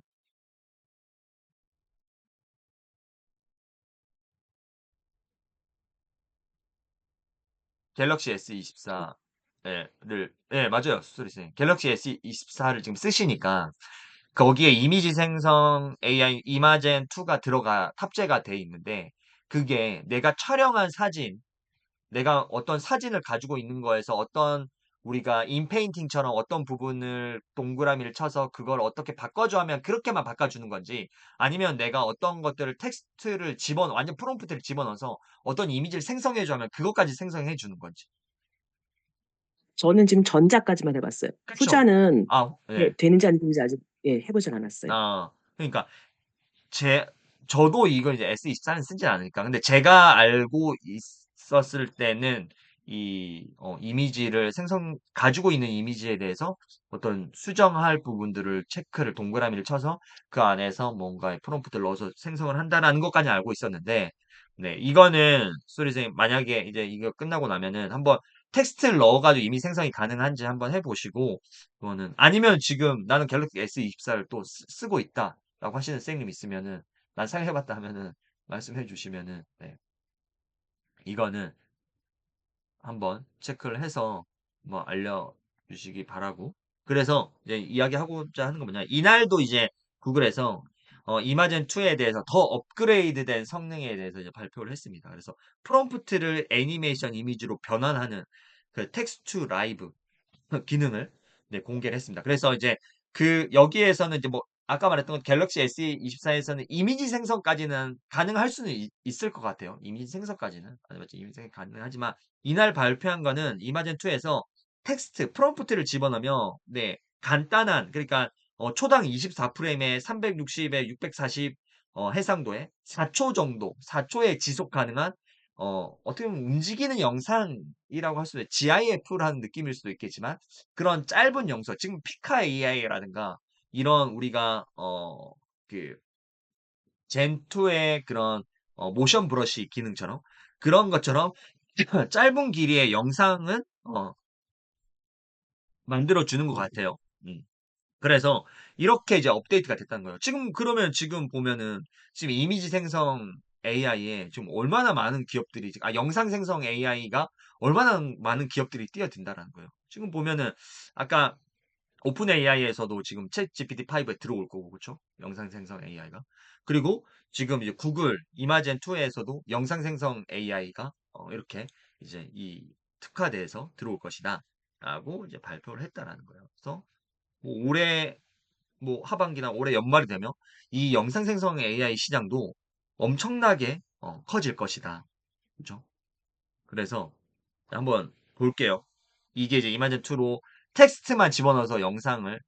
갤럭시 S24를 네, 맞아요. 수스토리 쌤. 갤럭시 S24를 지금 쓰시니까 거기에 이미지 생성 AI 이마젠 2가 들어가 탑재가 돼 있는데 그게 내가 촬영한 사진 내가 어떤 사진을 가지고 있는 거에서 어떤 우리가 인페인팅처럼 어떤 부분을 동그라미를 쳐서 그걸 어떻게 바꿔줘 하면 그렇게만 바꿔주는 건지 아니면 내가 어떤 것들을 텍스트를 완전 프롬프트를 집어넣어서 어떤 이미지를 생성해줘 하면 그것까지 생성해 주는 건지. 저는 지금 전자까지만 해봤어요. 그쵸? 후자는 아, 네. 되는지 안 되는지 아직 해보진 않았어요. 그러니까 제 저도 이걸 이제 S24는 쓰지 않으니까. 근데 제가 알고 있었을 때는 이미지를 가지고 있는 이미지에 대해서 어떤 수정할 부분들을 체크를 동그라미를 쳐서 그 안에서 뭔가 프롬프트를 넣어서 생성을 한다라는 것까지 알고 있었는데, 네, 이거는 소리쌤 만약에 이제 이거 끝나고 나면은 한번 텍스트를 넣어가지고 이미 생성이 가능한지 한번 해보시고, 그거는 아니면 지금 나는 갤럭시 S24를 또 쓰고 있다. 라고 하시는 선생님 있으면은 난 사용해봤다 하면은 말씀해 주시면은 네, 이거는 한번 체크를 해서 뭐 알려주시기 바라고 그래서 이제 이야기하고자 하는 건 뭐냐 이날도 이제 구글에서 이마젠 2에 대해서 더 업그레이드된 성능에 대해서 이제 발표를 했습니다. 그래서 프롬프트를 애니메이션 이미지로 변환하는 그 텍스트 라이브 기능을 네, 공개를 했습니다. 그래서 이제 여기에서는 이제 뭐 아까 말했던 갤럭시 S24에서는 이미지 생성까지는 가능할 수는 있을 것 같아요. 이미지 생성까지는 맞죠? 이미지 생성 가능하지만 이날 발표한 거는 이마젠2에서 텍스트 프롬프트를 집어넣으면 네 간단한 그러니까 초당 24프레임에 360에 640 해상도에 4초 정도 4초에 지속 가능한 어떻게 보면 움직이는 영상이라고 할 수도 있 GIF라는 느낌일 수도 있겠지만 그런 짧은 영상, 지금 피카 AI라든가 이런 우리가 그 젠2의 그런 모션 브러쉬 기능처럼 그런 것처럼 짧은 길이의 영상은 만들어 주는 것 같아요. 그래서 이렇게 이제 업데이트가 됐다는 거예요. 지금 보면은 지금 이미지 생성 AI에 지금 얼마나 많은 기업들이 영상 생성 AI가 얼마나 많은 기업들이 뛰어든다라는 거예요. 지금 보면은 아까 오픈 AI에서도 지금 챗 GPT-5에 들어올 거고 그렇죠? 영상 생성 AI가. 그리고 지금 이제 구글 이마젠 2에서도 영상 생성 AI가 이렇게 이제 이 특화돼서 들어올 것이다. 라고 이제 발표를 했다라는 거예요. 그래서 뭐 올해 뭐 하반기나 올해 연말이 되면 이 영상 생성 AI 시장도 엄청나게 커질 것이다. 그렇죠? 그래서 한번 볼게요. 이게 이제 이마젠2로 텍스트만 집어넣어서 영상을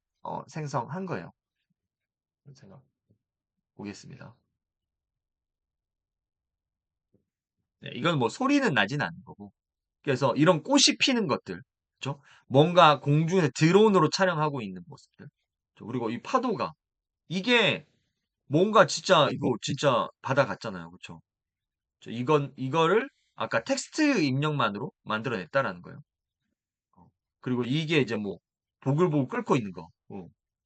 생성한 거예요. 제가 보겠습니다. 네, 이건 뭐 소리는 나진 않는 거고. 그래서 이런 꽃이 피는 것들, 그렇죠? 뭔가 공중에서 드론으로 촬영하고 있는 모습들. 그리고 이 파도가 이게 뭔가 진짜 이거 진짜 바다 같잖아요. 그쵸? 이거를 아까 텍스트 입력만으로 만들어냈다라는 거예요. 어, 그리고 이게 이제 뭐 보글보글 끓고 있는 거,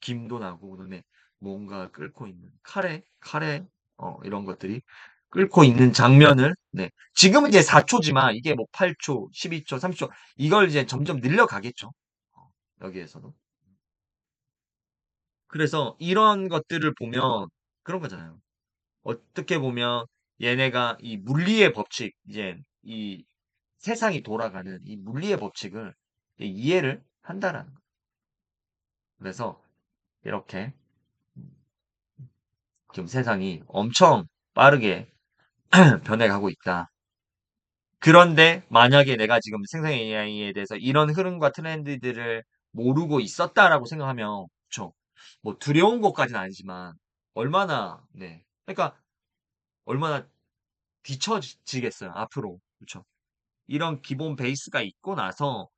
김도 나고 그다음에 뭔가 끓고 있는 카레 이런 것들이 끓고 있는 장면을 네. 지금은 이제 4초지만 이게 뭐 8초, 12초, 30초 이걸 이제 점점 늘려가겠죠. 여기에서도. 그래서 이런 것들을 보면 그런 거잖아요. 어떻게 보면 얘네가 이 물리의 법칙, 이제 이 세상이 돌아가는 이 물리의 법칙을 이해를 한다라는 거예요. 그래서 이렇게 지금 세상이 엄청 빠르게 변해가고 있다. 그런데 만약에 내가 지금 생성 AI에 대해서 이런 흐름과 트렌드들을 모르고 있었다라고 생각하면, 그쵸? 뭐 두려운 것까지는 아니지만, 네. 그러니까 얼마나 뒤처지겠어요, 앞으로. 그쵸? 이런 기본 베이스가 있고 나서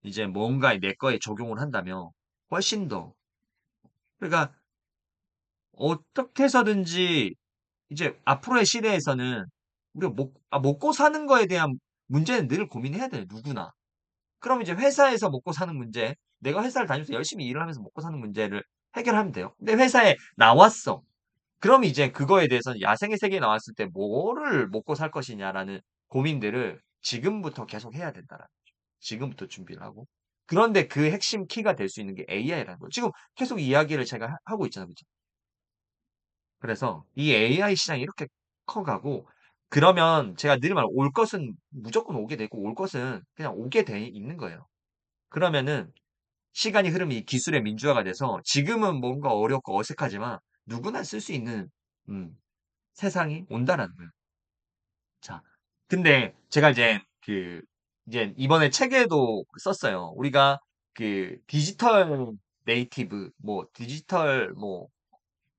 이제 뭔가 내 거에 적용을 한다면 훨씬 더. 그러니까 어떻게 해서든지 이제 앞으로의 시대에서는 우리가 먹고 사는 거에 대한 문제는 늘 고민해야 돼요. 누구나. 그럼 이제 회사에서 먹고 사는 문제, 내가 회사를 다니면서 열심히 일을 하면서 먹고 사는 문제를 해결하면 돼요. 근데 회사에 나왔어. 그럼 이제 그거에 대해서는 야생의 세계에 나왔을 때 뭐를 먹고 살 것이냐라는 고민들을 지금부터 계속 해야 된다라는 거죠. 지금부터 준비를 하고. 그런데 그 핵심 키가 될 수 있는 게 AI라는 거예요. 지금 계속 이야기를 제가 하고 있잖아요. 그죠? 그래서 이 AI 시장이 이렇게 커가고 그러면 제가 늘 말하는 올 것은 무조건 오게 되고 올 것은 그냥 오게 돼 있는 거예요. 그러면은 시간이 흐르면 이 기술의 민주화가 돼서 지금은 뭔가 어렵고 어색하지만 누구나 쓸 수 있는 음, 세상이 온다라는 거예요. 자, 근데 제가 이제 이번에 책에도 썼어요. 우리가 그 디지털 네이티브, 뭐 디지털 뭐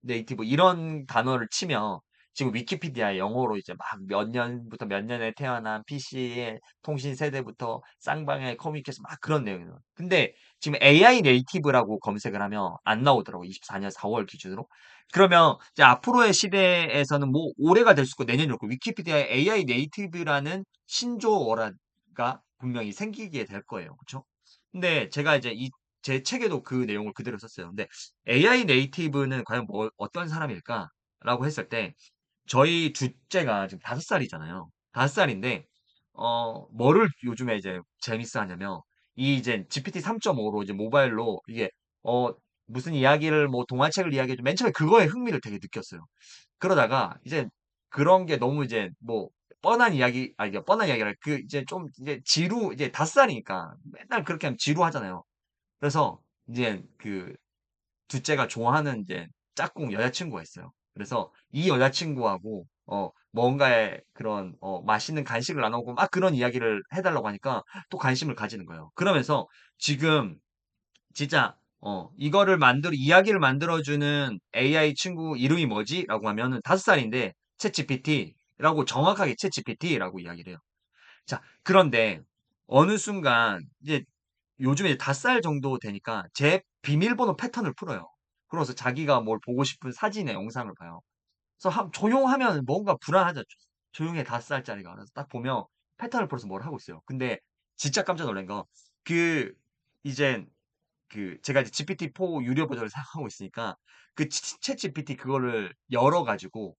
네이티브 이런 단어를 치면 지금 위키피디아에 영어로 이제 막 몇 년부터 몇 년에 태어난 PC의 통신 세대부터 쌍방향의 커뮤니케이션 막 그런 내용이에요. 근데 지금 AI 네이티브라고 검색을 하면 안 나오더라고. 24년 4월 기준으로. 그러면 이제 앞으로의 시대에서는 뭐 올해가 될 수 있고 내년이 있고 위키피디아에 AI 네이티브라는 신조어가 분명히 생기게 될 거예요. 그렇죠? 근데 제가 이제 제 책에도 그 내용을 그대로 썼어요. 근데 AI 네이티브는 과연 어떤 사람일까라고 했을 때 저희 둘째가 지금 5살이잖아요. 5살인데 뭐를 요즘에 이제 재밌어 하냐면 이 이제 GPT 3.5로 이제 모바일로 이게 어 무슨 이야기를 뭐 동화책을 이야기해줘 맨 처음에 그거에 흥미를 되게 느꼈어요. 그러다가 이제 그런 게 너무 이제 뭐 뻔한 이야기 이게 뻔한 이야기라 그 이제 좀 이제 지루 이제 5살이니까 맨날 그렇게 하면 지루하잖아요. 그래서 이제 그 둘째가 좋아하는 이제 짝꿍 여자친구가 있어요. 그래서 이 여자친구하고 뭔가의 그런 맛있는 간식을 나누고 막 그런 이야기를 해달라고 하니까 또 관심을 가지는 거예요. 그러면서 지금 진짜 이야기를 만들어주는 AI 친구 이름이 뭐지? 라고 하면은 5살인데 챗GPT라고 정확하게 챗GPT라고 이야기를 해요. 자, 그런데 어느 순간 이제 요즘에 5살 정도 되니까 제 비밀번호 패턴을 풀어요. 그래서 자기가 뭘 보고 싶은 사진의 영상을 봐요. 그래서 조용하면 뭔가 불안하죠. 조용해 5살짜리가. 그래서 딱 보면 패턴을 풀어서 뭘 하고 있어요. 근데 진짜 깜짝 놀란 거, 그, 이제 제가 이제 GPT-4 유료 버전을 사용하고 있으니까 챗 GPT 그거를 열어가지고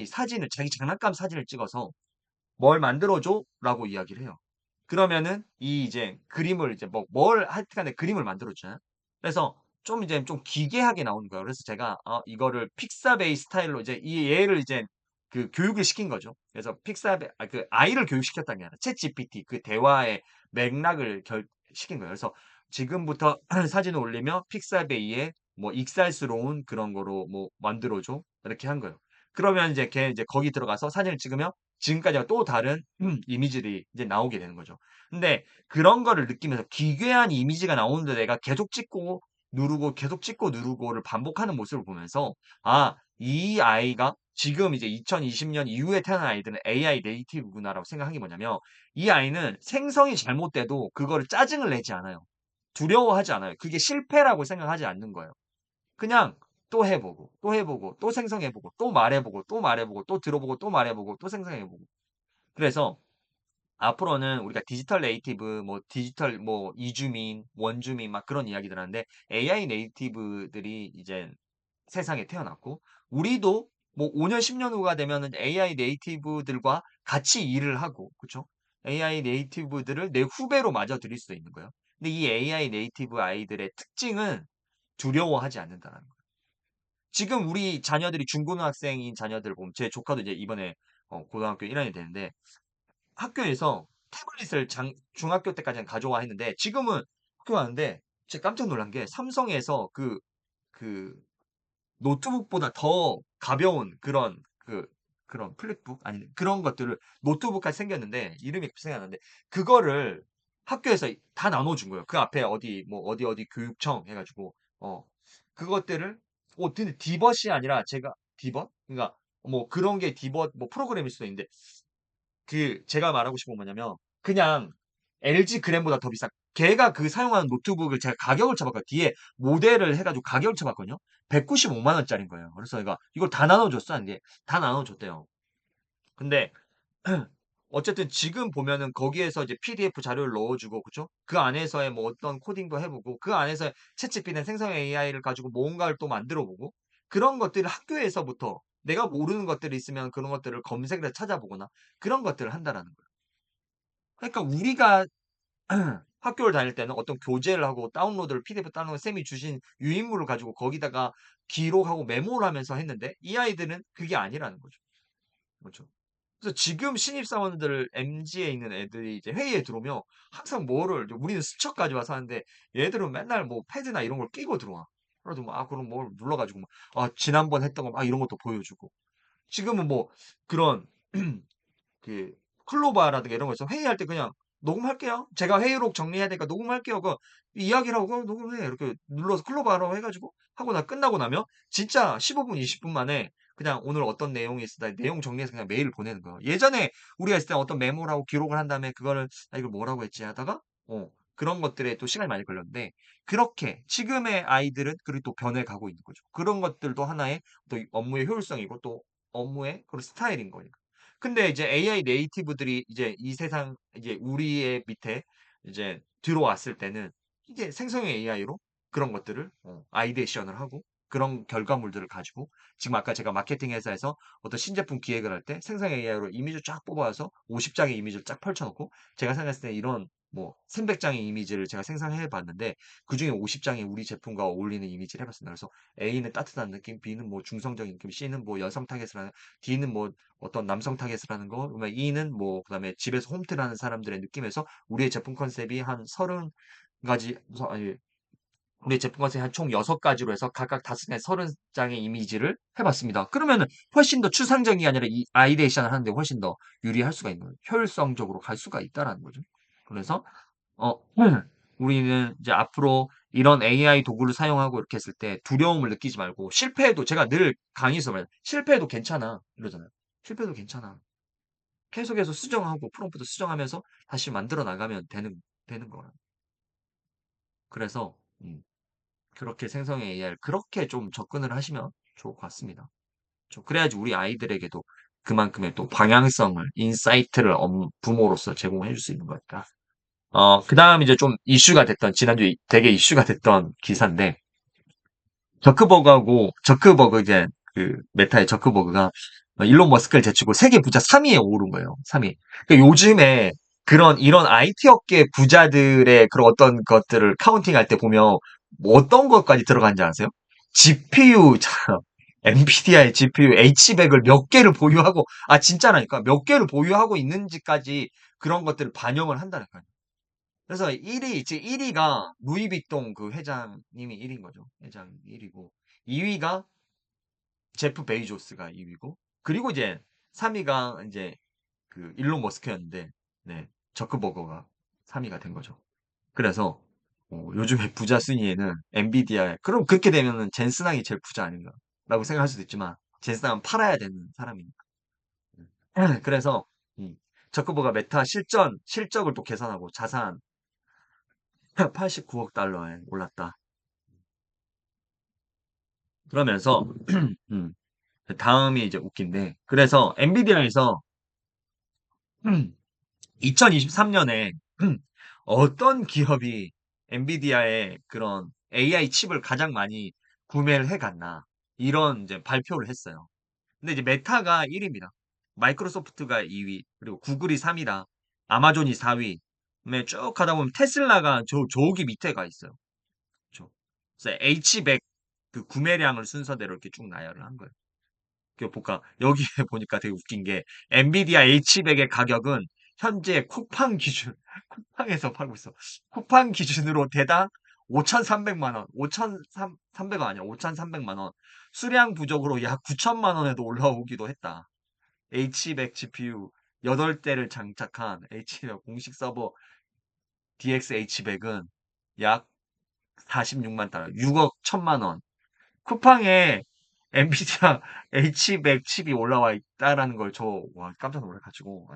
사진을, 자기 장난감 사진을 찍어서 뭘 만들어줘? 라고 이야기를 해요. 그러면은 이제 그림을 이제 뭘 하여튼간에 그림을 만들어주잖아요. 그래서 이제 좀 기괴하게 나오는 거예요. 그래서 제가 이거를 픽사베이 스타일로 이제 이 얘를 이제 그 교육을 시킨 거죠. 그래서 그 아이를 교육시켰다는 게 아니라 챗 GPT 그 대화의 맥락을 시킨 거예요. 그래서 지금부터 사진을 올리며 픽사베이에 뭐 익살스러운 그런 거로 뭐 만들어줘 이렇게 한 거예요. 그러면 이제 걔 이제 거기 들어가서 사진을 찍으면 지금까지와 또 다른 이미지들이 이제 나오게 되는 거죠. 근데 그런 거를 느끼면서 기괴한 이미지가 나오는데 내가 계속 찍고 누르고 계속 찍고 누르고를 반복하는 모습을 보면서 이 아이가 지금 이제 2020년 이후에 태어난 아이들은 AI 네이티브구나라고 생각한 게 뭐냐면 이 아이는 생성이 잘못돼도 그거를 짜증을 내지 않아요. 두려워하지 않아요. 그게 실패라고 생각하지 않는 거예요. 그냥 또 해보고, 또 해보고, 또 생성해보고, 또 말해보고, 또 말해보고, 또 들어보고, 또 말해보고, 또 생성해보고. 그래서 앞으로는 우리가 디지털 네이티브, 뭐 디지털 뭐 이주민, 원주민 막 그런 이야기들 하는데 AI 네이티브들이 이제 세상에 태어났고 우리도 뭐 5년, 10년 후가 되면은 AI 네이티브들과 같이 일을 하고 그쵸? AI 네이티브들을 내 후배로 맞아들일 수도 있는 거예요. 근데 이 AI 네이티브 아이들의 특징은 두려워하지 않는다는 거예요. 지금 우리 자녀들이 중고등학생인 자녀들 보면 제 조카도 이제 이번에 고등학교 1학년이 되는데 학교에서 태블릿을 중학교 때까지는 가져와 했는데 지금은 학교 가는데 제가 깜짝 놀란 게 삼성에서 그 노트북보다 더 가벼운 그런 플립북 아니 그런 것들을 노트북까지 생겼는데 이름이 생각나는데 그거를 학교에서 다 나눠준 거예요. 그 앞에 어디 뭐 어디 교육청 해가지고 그것들을 근데 디벗이 아니라 제가 디벗? 그러니까 뭐 그런 게 디벗 뭐 프로그램일 수도 있는데 제가 말하고 싶은 건 뭐냐면, 그냥 LG 그램보다 더 비싼, 걔가 그 사용하는 노트북을 제가 가격을 쳐봤거든요. 뒤에 모델을 해가지고 가격을 쳐봤거든요. 195만 원짜리인 거예요. 그래서 내가 이걸 다 나눠줬어. 이게 다 나눠줬대요. 근데, 어쨌든 지금 보면은 거기에서 이제 PDF 자료를 넣어주고, 그쵸? 그 안에서의 뭐 어떤 코딩도 해보고, 그 안에서 챗GPT는 생성 AI를 가지고 뭔가를 또 만들어보고, 그런 것들을 학교에서부터 내가 모르는 것들이 있으면 그런 것들을 검색을 해서 찾아보거나, 그런 것들을 한다라는 거예요. 그러니까 우리가 학교를 다닐 때는 어떤 교재를 하고 다운로드를 PDF 다운로드 쌤이 주신 유인물을 가지고 거기다가 기록하고 메모를 하면서 했는데 이 아이들은 그게 아니라는 거죠. 그렇죠. 그래서 지금 신입사원들 MG에 있는 애들이 이제 회의에 들어오면 항상 우리는 스쳐 가져와서 하는데 얘들은 맨날 뭐 패드나 이런 걸 끼고 들어와. 그래도 그럼 뭘 눌러가지고 지난번 했던 거 이런 것도 보여주고. 지금은 뭐 그런 그 클로바라든가 이런 거에서 회의할 때 그냥 녹음할게요. 제가 회의록 정리해야 되니까 녹음할게요. 이야기를 하고 녹음해. 이렇게 눌러서 클로바로 해가지고 하고 끝나고 나면 진짜 15분, 20분 만에 그냥 오늘 어떤 내용이 있었다. 내용 정리해서 그냥 메일을 보내는 거예요. 예전에 우리가 있을 때 어떤 메모를 하고 기록을 한 다음에 그거를 이걸 뭐라고 했지 하다가 그런 것들에 또 시간이 많이 걸렸는데 그렇게 지금의 아이들은 그리고 또 변해가고 있는 거죠. 그런 것들도 하나의 또 업무의 효율성이고 또 업무의 그런 스타일인 거니까. 근데 이제 AI 네이티브들이 이제 이 세상 이제 우리의 밑에 이제 들어왔을 때는 이제 생성형 AI로 그런 것들을 아이데이션을 하고 그런 결과물들을 가지고 지금 아까 제가 마케팅 회사에서 어떤 신제품 기획을 할 때 생성 AI로 이미지 쫙 뽑아와서 50장의 이미지를 쫙 펼쳐놓고 제가 생각했을 때 이런 뭐 300장의 이미지를 제가 생성해 봤는데 그중에 50장이 우리 제품과 어울리는 이미지를 해봤습니다. 그래서 A는 따뜻한 느낌, B는 뭐 중성적인 느낌, C는 뭐 여성 타겟을 하는, D는 뭐 어떤 남성 타겟을 하는 거, 그다음에 E는 뭐 그다음에 집에서 홈트를 하는 사람들의 느낌에서 우리의 제품 컨셉이 한 30가지 아니 우리 제품 컨셉이 한 총 6가지로 해서 각각 5개 30장의 이미지를 해봤습니다. 그러면은 훨씬 더 추상적인 게 아니라 이 아이데이션을 하는데 훨씬 더 유리할 수가 있는 거예요. 효율성적으로 갈 수가 있다라는 거죠. 그래서 우리는 이제 앞으로 이런 AI 도구를 사용하고 이렇게 했을 때 두려움을 느끼지 말고 실패해도 제가 늘 강의에서 말해요. 실패해도 괜찮아. 이러잖아요. 실패해도 괜찮아. 계속해서 수정하고 프롬프트 수정하면서 다시 만들어 나가면 되는 거라. 그래서 그렇게 생성의 AI를 그렇게 좀 접근을 하시면 좋을 것 같습니다. 그래야지 우리 아이들에게도 그만큼의 또 방향성을, 인사이트를 부모로서 제공해 줄 수 있는 거니까. 그 다음 이제 좀 이슈가 됐던, 지난주에 되게 이슈가 됐던 기사인데, 저크버그 이제 그 메타의 저크버그가 일론 머스크를 제치고 세계 부자 3위에 오른 거예요. 3위. 그러니까 요즘에 이런 IT 업계 부자들의 그런 어떤 것들을 카운팅할 때 보면 뭐 어떤 것까지 들어간지 아세요? GPU, 엔비디아의 GPU H100을 몇 개를 보유하고, 진짜라니까 몇 개를 보유하고 있는지까지 그런 것들을 반영을 한다니까요. 그래서 1위가 루이비통 그 회장님이 1위인 거죠. 회장 1위고. 2위가 제프 베이조스가 2위고. 그리고 이제 3위가 이제 그 일론 머스크였는데, 네. 저크버거가 3위가 된 거죠. 그래서, 요즘에 부자 순위에는 엔비디아, 그럼 그렇게 되면은 젠슨왕이 제일 부자 아닌가? 라고 생각할 수도 있지만, 젠슨왕은 팔아야 되는 사람이니까. 그래서, 저크버가 메타 실적을 또 계산하고 자산 89억 달러에 올랐다. 그러면서 다음이 이제 웃긴데 그래서 엔비디아에서 2023년에 어떤 기업이 엔비디아의 그런 AI 칩을 가장 많이 구매를 해갔나 이런 이제 발표를 했어요. 근데 이제 메타가 1위입니다. 마이크로소프트가 2위, 그리고 구글이 3위다. 아마존이 4위. 그다음에 쭉 가다 보면 테슬라가 저기 밑에 가 있어요. 그쵸? 그래서 H100 그 구매량을 순서대로 이렇게 쭉 나열을 한 거예요. 그 볼까? 여기에 보니까 되게 웃긴 게 엔비디아 H100의 가격은 현재 쿠팡 기준, 쿠팡에서 팔고 있어. 쿠팡 기준으로 대당 5,300만 원, 5,300원 아니야, 5,300만 원. 수량 부족으로 약 9천만 원에도 올라오기도 했다. H100 GPU 8대를 장착한 H100 공식 서버 DX H100은 약 46만 달러, 6억 1천만 원. 쿠팡에 엔비디아 H100 칩이 올라와 있다라는 걸 와, 깜짝 놀라가지고.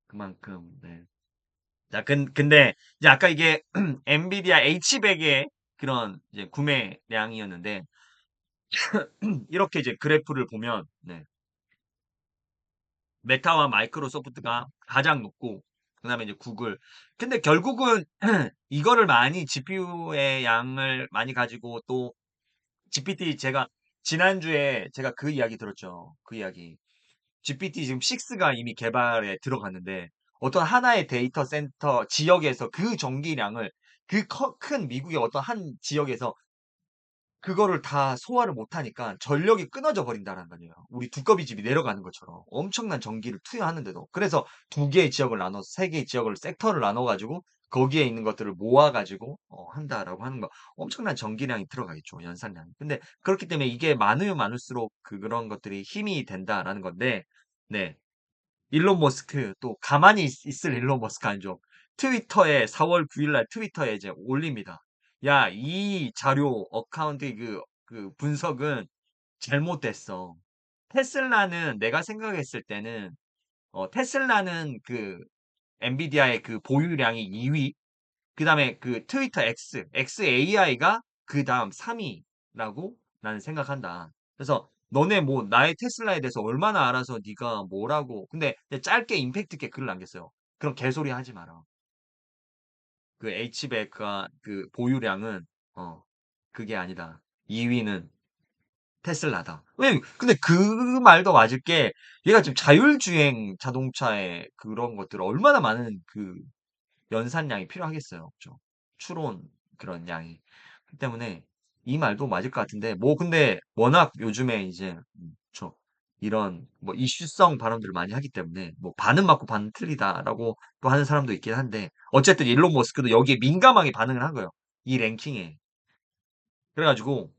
그만큼, 네. 자, 근데, 이제 아까 이게 엔비디아 H100의 그런 이제 구매량이었는데, 이렇게 이제 그래프를 보면, 네. 메타와 마이크로소프트가 가장 높고, 그 다음에 이제 구글. 근데 결국은 이거를 많이 GPU의 양을 많이 가지고 또 GPT 제가 지난주에 제가 그 이야기 들었죠. 그 이야기. GPT 지금 6가 이미 개발에 들어갔는데 어떤 하나의 데이터 센터 지역에서 그 전기량을 그 큰 미국의 어떤 한 지역에서 그거를 다 소화를 못하니까 전력이 끊어져 버린다는 거예요. 우리 두꺼비 집이 내려가는 것처럼 엄청난 전기를 투여하는데도. 그래서 두 개의 지역을 나눠서 세 개의 지역을 섹터를 나눠가지고 거기에 있는 것들을 모아가지고 한다라고 하는 거. 엄청난 전기량이 들어가겠죠. 연산량이. 근데 그렇기 때문에 이게 많으면 많을수록 그런 것들이 힘이 된다라는 건데, 네. 일론 머스크 또 가만히 있을 일론 머스크 아니죠. 트위터에 4월 9일 날 트위터에 이제 올립니다. 야, 이 자료 어카운트 그 분석은 잘못됐어. 테슬라는 내가 생각했을 때는 테슬라는 그 엔비디아의 그 보유량이 2위, 그다음에 그 트위터 XAI가 그다음 3위라고 나는 생각한다. 그래서 너네 뭐 나의 테슬라에 대해서 얼마나 알아서 네가 뭐라고 근데 짧게 임팩트 있게 글을 남겼어요. 그럼 개소리 하지 마라. 그 H백과 그 보유량은 그게 아니다. 2위는 테슬라다. 왜? 근데 그 말도 맞을 게 얘가 지금 자율주행 자동차의 그런 것들 얼마나 많은 그 연산량이 필요하겠어요. 그죠? 추론 그런 양이. 그 때문에 이 말도 맞을 것 같은데, 뭐 근데 워낙 요즘에 이제 이런 뭐 이슈성 발언들을 많이 하기 때문에 뭐 반은 맞고 반은 틀리다라고 또 하는 사람도 있긴 한데 어쨌든 일론 머스크도 여기에 민감하게 반응을 한 거예요. 이 랭킹에. 그래가지고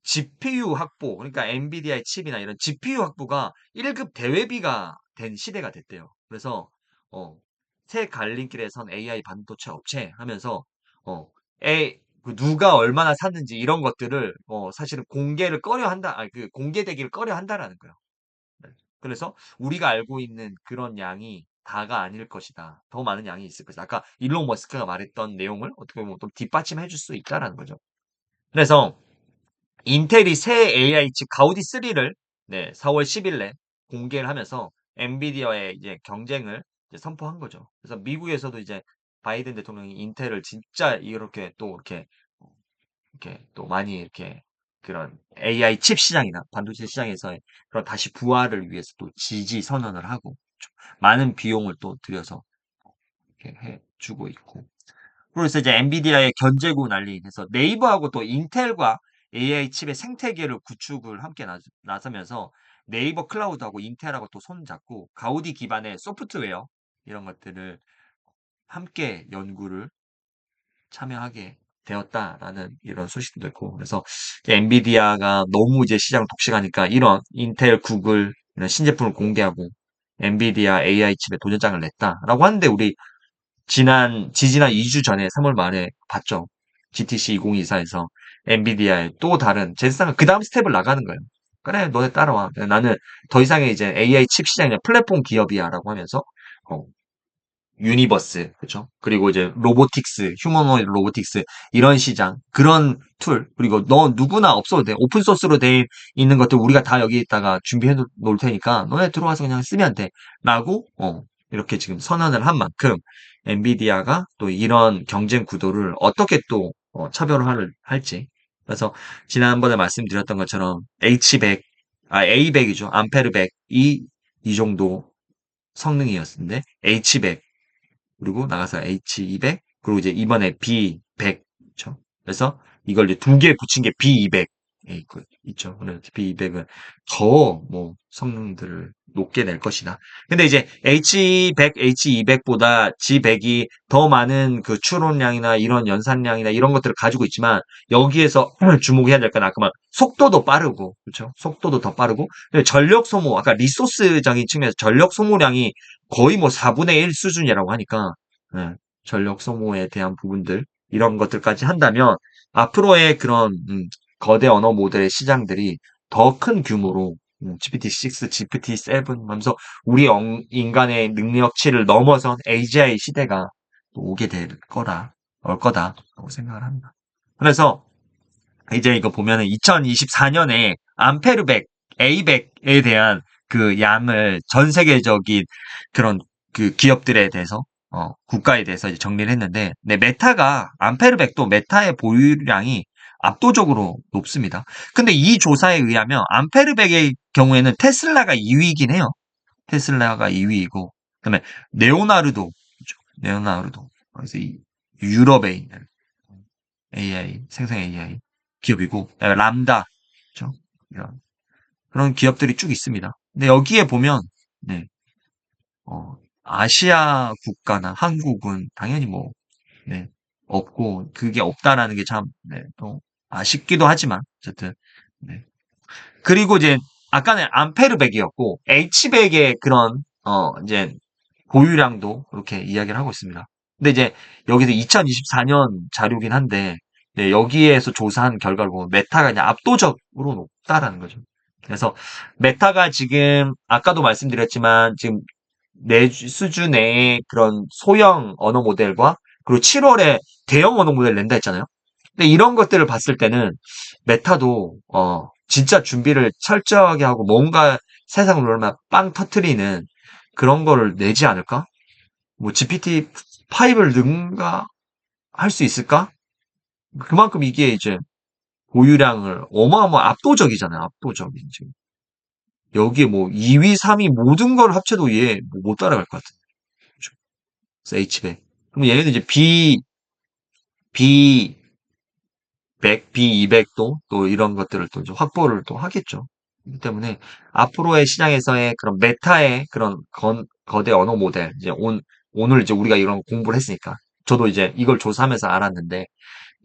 GPU 확보, 그러니까 엔비디아의 칩이나 이런 GPU 확보가 1급 대회비가 된 시대가 됐대요. 그래서 어, 새 갈림길에선 AI 반도체 업체 하면서 어, 누가 얼마나 샀는지 이런 것들을 사실은 공개를 꺼려 한다, 그 공개되기를 꺼려 한다라는 거예요. 네. 그래서 우리가 알고 있는 그런 양이 다가 아닐 것이다. 더 많은 양이 있을 것이다. 아까 일론 머스크가 말했던 내용을 어떻게 보면 좀 뒷받침해 줄 수 있다라는 거죠. 그래서 인텔이 새 AI 칩 가우디 3를 네, 4월 10일에 공개를 하면서 엔비디아의 이제 경쟁을 이제 선포한 거죠. 그래서 미국에서도 이제 바이든 대통령이 인텔을 진짜 이렇게 또 많이 이렇게 그런 AI 칩 시장이나 반도체 시장에서 그런 다시 부활을 위해서 또 지지 선언을 하고 많은 비용을 또 들여서 이렇게 해주고 있고. 그래서 이제 엔비디아의 견제구 난리 해서 네이버하고 또 인텔과 AI 칩의 생태계를 구축을 함께 나서면서 네이버 클라우드하고 인텔하고 또 손잡고 가우디 기반의 소프트웨어 이런 것들을 함께 연구를 참여하게 되었다라는 이런 소식도 있고 그래서 엔비디아가 너무 이제 시장을 독식하니까 이런 인텔, 구글 이런 신제품을 공개하고 엔비디아 AI 칩에 도전장을 냈다라고 하는데 우리 지지난 2주 전에 3월 말에 봤죠. GTC 2024에서 엔비디아의 또 다른 제스상은 그 다음 스텝을 나가는 거예요. 그래, 너네 따라와. 나는 더 이상의 이제 AI 칩 시장이 플랫폼 기업이야라고 하면서 어, 유니버스, 그죠? 그리고 이제 로보틱스, 휴머노이드 로보틱스, 이런 시장, 그런 툴, 그리고 너 누구나 없어도 돼. 오픈소스로 돼 있는 것들 우리가 다 여기다가 준비해 놓을 테니까 너네 들어와서 그냥 쓰면 돼. 라고, 이렇게 지금 선언을 한 만큼 엔비디아가 또 이런 경쟁 구도를 어떻게 또 차별화를 할지. 그래서 지난번에 말씀드렸던 것처럼 H100, A100이죠. 암페르 100, 이 정도 성능이었는데 H100, 그리고 나가서 H200, 그리고 이제 이번에 B100, 그렇죠? 그래서 이걸 이제 두 개 붙인 게 B200 있죠. 그래서 B200은 더 뭐 성능들을 높게 낼 것이다. 근데 이제 H100, H200보다 G100이 더 많은 그 추론량이나 이런 연산량이나 이런 것들을 가지고 있지만 여기에서 주목해야 될 건 아까 말 속도도 빠르고, 그렇죠? 속도도 더 빠르고, 전력 소모, 아까 리소스적인 측면에서 전력 소모량이 거의 뭐 4분의 1 수준이라고 하니까, 예, 전력 소모에 대한 부분들, 이런 것들까지 한다면, 앞으로의 그런, 거대 언어 모델의 시장들이 더 큰 규모로, GPT-6, GPT-7 하면서 우리 인간의 능력치를 넘어선 AGI 시대가 또 오게 될 거다, 올 거다라고 생각을 합니다. 그래서 이제 이거 보면은 2024년에 암페르백, A백에 대한 그 양을 전 세계적인 그런 그 기업들에 대해서 국가에 대해서 이제 정리를 했는데, 네, 메타가 암페르백도 메타의 보유량이 압도적으로 높습니다. 근데 이 조사에 의하면 암페르백의 경우에는 테슬라가 2위이긴 해요. 테슬라가 2위이고, 그다음에 레오나르도, 그죠? 레오나르도. 그래서 이 유럽에 있는 AI, 생성 AI 기업이고, 람다, 그죠? 이런, 그런 기업들이 쭉 있습니다. 근데 여기에 보면, 네, 아시아 국가나 한국은 당연히 뭐, 네, 없고, 그게 없다라는 게 참, 네, 또 아쉽기도 하지만, 어쨌든, 네. 그리고 이제, 아까는 암페르백이었고, H백의 그런, 이제, 보유량도 그렇게 이야기를 하고 있습니다. 근데 이제 여기서 2024년 자료긴 한데, 네, 여기에서 조사한 결과를 보면 메타가 그냥 압도적으로 높다라는 거죠. 그래서 메타가 지금 아까도 말씀드렸지만 지금 내 수준 내의 그런 소형 언어 모델과 그리고 7월에 대형 언어 모델 낸다 했잖아요. 근데 이런 것들을 봤을 때는 메타도 진짜 준비를 철저하게 하고 뭔가 세상을 얼마나 빵 터트리는 그런 거를 내지 않을까? 뭐 GPT-5를 능가 할 수 있을까? 그만큼 이게 이제 보유량을 압도적이잖아요. 압도적인 지금. 여기에 뭐 2위, 3위 모든 걸 합쳐도 얘 못 따라갈 것 같은데. 그죠? 그래서 H백. 그럼 얘네는 이제 B100, B200도 또 이런 것들을 또 이제 확보를 또 하겠죠. 그렇기 때문에 앞으로의 시장에서의 그런 메타의 그런 거대 언어 모델, 이제 오늘 이제 우리가 이런 공부를 했으니까 저도 이제 이걸 조사하면서 알았는데,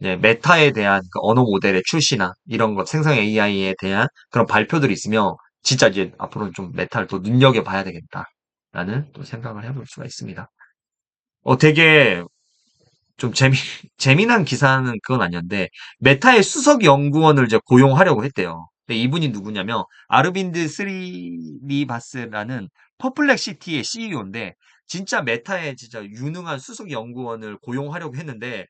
이제 메타에 대한 그 언어 모델의 출시나 이런 것, 생성 AI에 대한 그런 발표들이 있으면 진짜 이제 앞으로는 좀 메타를 또 눈여겨봐야 되겠다라는 또 생각을 해볼 수가 있습니다. 되게 좀 재미난 기사는 그건 아니었는데, 메타의 수석 연구원을 이제 고용하려고 했대요. 근데 이분이 누구냐면, 아르빈드 스리니바스라는 퍼플렉시티의 CEO인데, 진짜 메타의 진짜 유능한 수석 연구원을 고용하려고 했는데,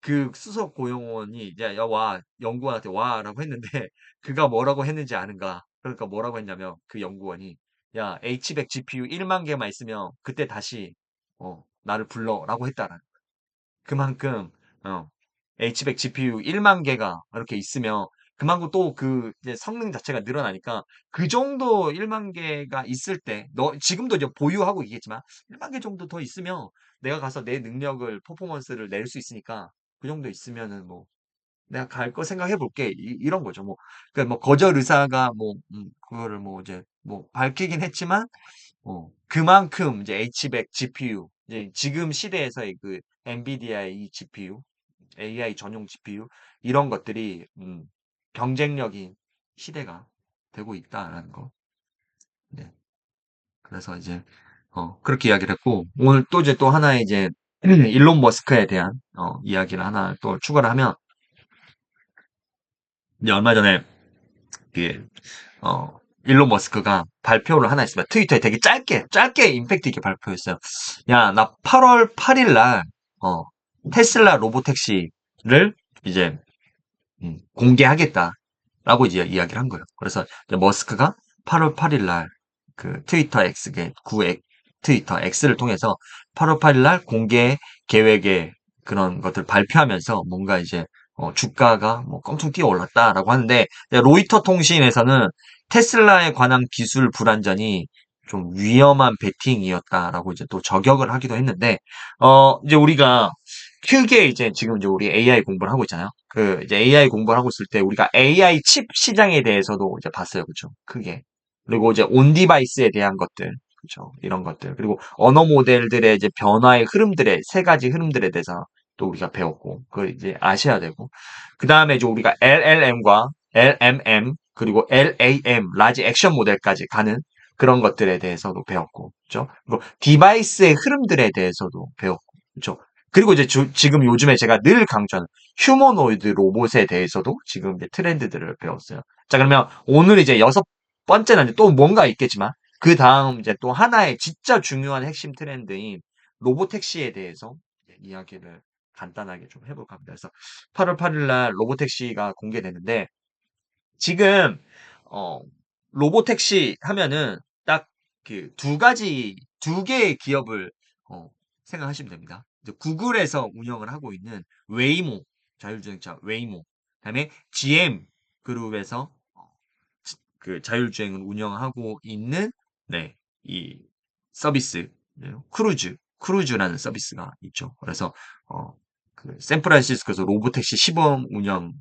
그 수석 고용원이 이제 야, 와, 연구원한테 와라고 했는데, 그가 뭐라고 했는지 아는가? 그러니까 뭐라고 했냐면, 그 연구원이, 야, H100 GPU 1만 개만 있으면, 그때 다시, 나를 불러라고 했다라는. 그만큼 H100 GPU 1만 개가 이렇게 있으면 그만큼 또 그 성능 자체가 늘어나니까 그 정도 1만 개가 있을 때 너 지금도 이제 보유하고 있겠지만 1만 개 정도 더 있으면 내가 가서 내 능력을 퍼포먼스를 낼 수 있으니까 그 정도 있으면은 뭐 내가 갈 거 생각해 볼게 이런 거죠. 뭐 그러니까 뭐 거절 의사가 뭐 그거를 뭐 이제 뭐 밝히긴 했지만 그만큼 이제 H100 GPU, 이제 지금 시대에서의 그 엔비디아의 이 GPU, AI 전용 GPU, 이런 것들이, 경쟁력인 시대가 되고 있다라는 거. 네. 그래서 이제, 그렇게 이야기를 했고, 오늘 또 이제 또 하나의 이제, 일론 머스크에 대한, 이야기를 하나 또 추가를 하면, 이제 얼마 전에, 그, 어, 일론 머스크가 발표를 하나 했습니다. 트위터에 되게 짧게 임팩트 있게 발표했어요. 야, 나 8월 8일 날, 테슬라 로보택시를 이제, 공개하겠다라고 이제 이야기를 한 거예요. 그래서 이제 머스크가 8월 8일 날 그 트위터 X계, 트위터 X를 통해서 8월 8일 날 공개 계획의 그런 것들 발표하면서 뭔가 이제 주가가 뭐 껑충 뛰어 올랐다라고 하는데 로이터 통신에서는 테슬라에 관한 기술 불안전이 좀 위험한 베팅이었다라고 이제 또 저격을 하기도 했는데 이제 우리가 크게 이제 지금 이제 우리 AI 공부를 하고 있잖아요. 그 이제 AI 공부를 하고 있을 때 우리가 AI 칩 시장에 대해서도 이제 봤어요. 그죠? 크게. 그리고 이제 온 디바이스에 대한 것들. 그죠? 이런 것들. 그리고 언어 모델들의 이제 변화의 흐름들의 세 가지 흐름들에 대해서 또 우리가 배웠고, 그걸 이제 아셔야 되고. 그 다음에 이제 우리가 LLM과 LMM, 그리고 LAM, 라지 액션 모델까지 가는 그런 것들에 대해서도 배웠고, 그죠? 그리고 디바이스의 흐름들에 대해서도 배웠고, 그죠? 그리고 이제 지금 요즘에 제가 늘 강조하는 휴머노이드 로봇에 대해서도 지금 이제 트렌드들을 배웠어요. 자, 그러면 오늘 이제 6번째는 이제 또 뭔가 있겠지만, 그 다음 이제 또 하나의 진짜 중요한 핵심 트렌드인 로보택시에 대해서 이야기를 간단하게 좀 해볼까 합니다. 그래서 8월 8일 날 로보택시가 공개되는데, 지금, 어, 로보택시 하면은 딱 그 두 개의 기업을, 어, 생각하시면 됩니다. 이제 구글에서 운영을 하고 있는 웨이모, 자율주행차 웨이모, 그다음에 GM 그룹에서 그 자율주행을 운영하고 있는 네, 이 서비스 네, 크루즈라는 서비스가 있죠. 그래서 그 샌프란시스코에서 로보택시 시범 운영을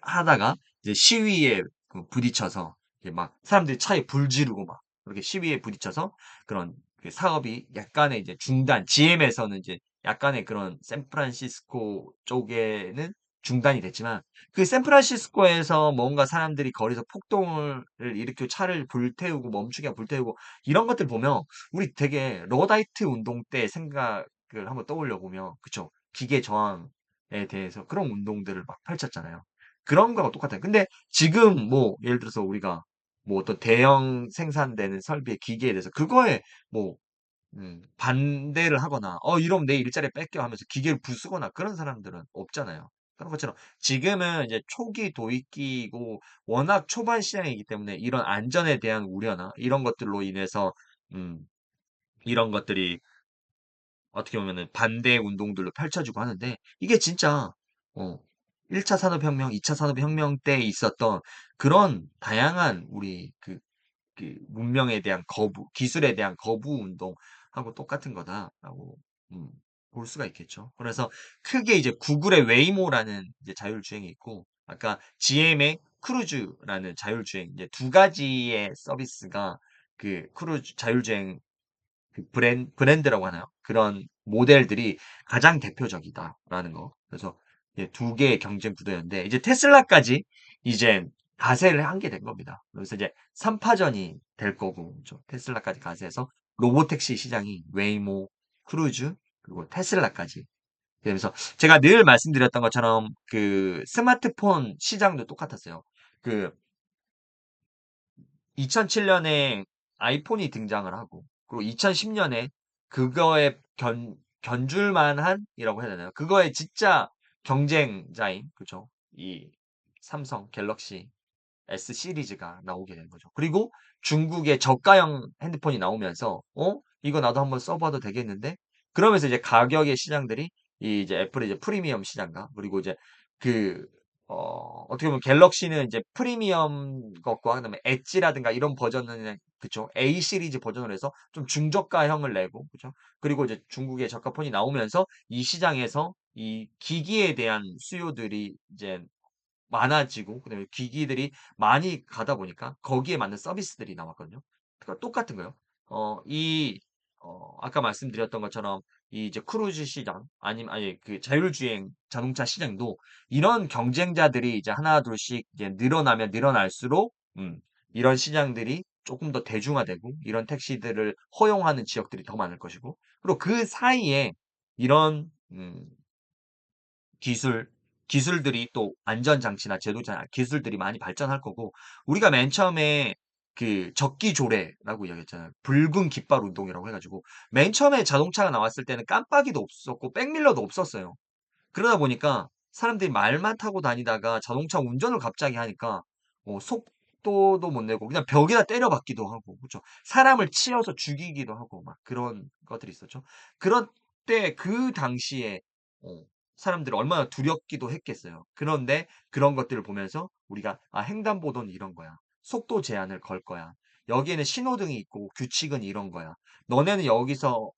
하다가 이제 시위에 부딪혀서 이제 막 사람들이 차에 불 지르고 막 그렇게 시위에 부딪혀서 그런 그 사업이 약간의 이제 중단, GM에서는 이제 약간의 그런 샌프란시스코 쪽에는 중단이 됐지만 그 샌프란시스코에서 뭔가 사람들이 거리서 폭동을 일으키고 차를 불태우고 멈추게 하고 불태우고 이런 것들 보면 우리 되게 러다이트 운동 때 생각을 한번 떠올려 보면 그쵸? 기계 저항에 대해서 그런 운동들을 막 펼쳤잖아요. 그런 거가 똑같아요. 근데 지금 뭐 예를 들어서 우리가 뭐 어떤 대형 생산되는 설비의 기계에 대해서 그거에 뭐 반대를 하거나, 이러면 내 일자리 뺏겨 하면서 기계를 부수거나 그런 사람들은 없잖아요. 그런 것처럼 지금은 이제 초기 도입기고 워낙 초반 시장이기 때문에 이런 안전에 대한 우려나 이런 것들로 인해서, 음, 이런 것들이 어떻게 보면은 반대 운동들로 펼쳐지고 하는데 이게 진짜, 어, 1차 산업혁명, 2차 산업혁명 때 있었던 그런 다양한 우리 문명에 대한 거부, 기술에 대한 거부 운동하고 똑같은 거다라고 음, 볼 수가 있겠죠. 그래서 크게 이제 구글의 웨이모라는 이제 자율주행이 있고 아까 GM의 크루즈라는 자율주행 이제 두 가지의 서비스가 그 크루즈 자율주행 브랜드라고 하나요? 그런 모델들이 가장 대표적이다라는 거. 그래서 이제 두 개의 경쟁 구도였는데 이제 테슬라까지 이제 가세를 한 게 된 겁니다. 그래서 이제 3파전이 될 거고 그렇죠? 테슬라까지 가세해서 로보택시 시장이 웨이모, 크루즈 그리고 테슬라까지. 그래서 제가 늘 말씀드렸던 것처럼 그 스마트폰 시장도 똑같았어요. 그 2007년에 아이폰이 등장을 하고, 그리고 2010년에 그거에 견줄 만한이라고 해야 되나요? 그거에 진짜 경쟁자인, 그죠? 이 삼성 갤럭시 S 시리즈가 나오게 된 거죠. 그리고 중국의 저가형 핸드폰이 나오면서, 이거 나도 한번 써봐도 되겠는데? 그러면서 이제 가격의 시장들이 이 이제 애플의 이제 프리미엄 시장과 그리고 이제 그, 어떻게 보면 갤럭시는 이제 프리미엄 것과 그다음에 엣지라든가 이런 버전은 그쵸. A 시리즈 버전으로 해서 좀 중저가형을 내고, 그죠. 그리고 이제 중국의 저가 폰이 나오면서 이 시장에서 이 기기에 대한 수요들이 이제 많아지고 그다음에 기기들이 많이 가다 보니까 거기에 맞는 서비스들이 나왔거든요. 그러니까 똑같은 거예요. 아까 말씀드렸던 것처럼 이 이제 크루즈 시장 아니면 아니 그 자율주행 자동차 시장도 이런 경쟁자들이 이제 하나 둘씩 이제 늘어나면 늘어날수록 이런 시장들이 조금 더 대중화되고 이런 택시들을 허용하는 지역들이 더 많을 것이고 그리고 그 사이에 이런 기술 기술들이 또 안전장치나 제도자 기술들이 많이 발전할 거고 우리가 맨 처음에 그 적기조례라고 이야기했잖아요. 붉은 깃발 운동이라고 해가지고 맨 처음에 자동차가 나왔을 때는 깜빡이도 없었고 백밀러도 없었어요. 그러다 보니까 사람들이 말만 타고 다니다가 자동차 운전을 갑자기 하니까 속도도 못 내고 그냥 벽에다 때려박기도 하고 그죠? 사람을 치여서 죽이기도 하고 막 그런 것들이 있었죠. 그런 때 그 당시에 어, 사람들이 얼마나 두렵기도 했겠어요. 그런데 그런 것들을 보면서 우리가 횡단보도는 이런 거야. 속도 제한을 걸 거야. 여기에는 신호등이 있고 규칙은 이런 거야. 너네는 여기서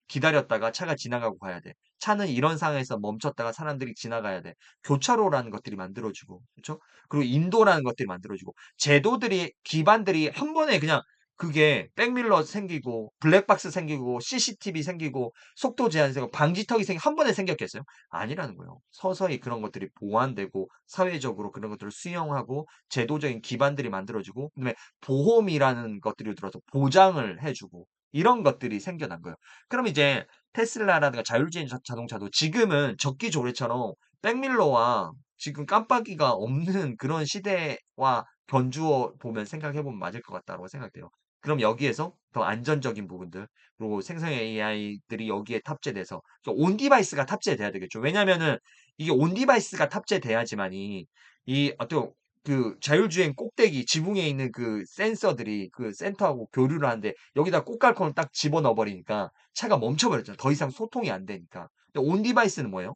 기다렸다가 차가 지나가고 가야 돼. 차는 이런 상황에서 멈췄다가 사람들이 지나가야 돼. 교차로라는 것들이 만들어지고, 그렇죠? 그리고 인도라는 것들이 만들어지고, 제도들이 기반들이 한 번에 그냥 그게 백밀러 생기고, 블랙박스 생기고, CCTV 생기고, 속도 제한 생기고, 방지턱이 생기고 한 번에 생겼겠어요? 아니라는 거예요. 서서히 그런 것들이 보완되고, 사회적으로 그런 것들을 수용하고, 제도적인 기반들이 만들어지고, 그다음에 보험이라는 것들이 들어서 보장을 해주고, 이런 것들이 생겨난 거예요. 그럼 이제 테슬라라든가 자율주행 자동차도 지금은 적기조례처럼 백밀러와 지금 깜빡이가 없는 그런 시대와 견주어 보면 생각해 보면 맞을 것 같다고 생각돼요. 그럼 여기에서 더 안전적인 부분들 그리고 생성 AI들이 여기에 탑재돼서 온 디바이스가 탑재돼야 되겠죠. 왜냐면은 이게 온 디바이스가 탑재돼야지만이 이 어떤 그 자율주행 꼭대기 지붕에 있는 그 센서들이 그 센터하고 교류를 하는데 여기다 꽃갈콘을 딱 집어넣어 버리니까 차가 멈춰버렸잖아요. 더 이상 소통이 안 되니까. 근데 온 디바이스는 뭐예요?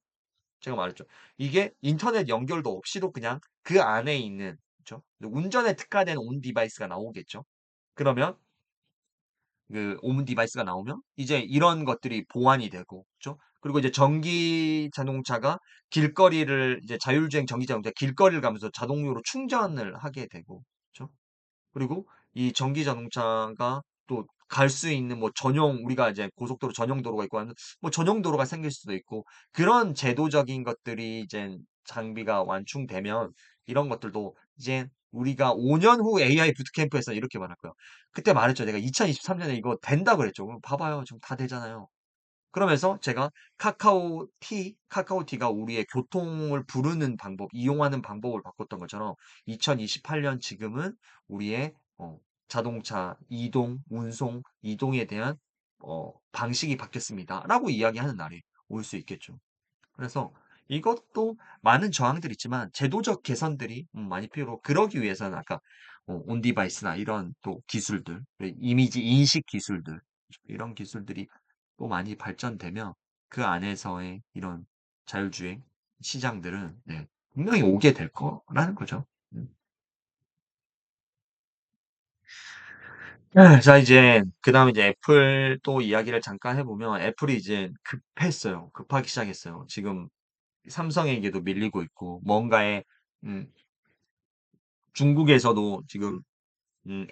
제가 말했죠. 이게 인터넷 연결도 없이도 그냥 그 안에 있는, 그죠? 운전에 특화된 온 디바이스가 나오겠죠. 그러면 그 온 디바이스가 나오면 이제 이런 것들이 보완이 되고, 그죠? 그리고 이제 전기 자동차가 길거리를 이제 자율주행 전기 자동차 길거리를 가면서 자동으로 충전을 하게 되고, 그죠? 그리고 이 전기 자동차가 또 갈 수 있는 뭐 전용 우리가 이제 고속도로 전용 도로가 있고 하는 뭐 전용 도로가 생길 수도 있고 그런 제도적인 것들이 이제 장비가 완충되면 이런 것들도 이제 우리가 5년 후 AI 부트캠프에서 이렇게 말할 거예요. 그때 말했죠. 내가 2023년에 이거 된다 그랬죠. 그럼 봐봐요. 지금 다 되잖아요. 그러면서 제가 카카오티가 우리의 교통을 부르는 방법, 이용하는 방법을 바꿨던 것처럼 2028년 지금은 우리의 자동차 이동, 운송, 이동에 대한 방식이 바뀌었습니다. 라고 이야기하는 날이 올 수 있겠죠. 그래서 이것도 많은 저항들이 있지만 제도적 개선들이 많이 필요로 그러기 위해서는 아까 온디바이스나 이런 또 기술들, 이미지 인식 기술들 이런 기술들이 또 많이 발전되면 그 안에서의 이런 자율주행 시장들은 네, 분명히 오게 될 거라는 거죠. 음. 자, 이제, 그 다음에 이제 애플 또 이야기를 잠깐 해보면 애플이 이제 급했어요. 급하기 시작했어요. 지금 삼성에게도 밀리고 있고, 뭔가에, 음, 중국에서도 지금,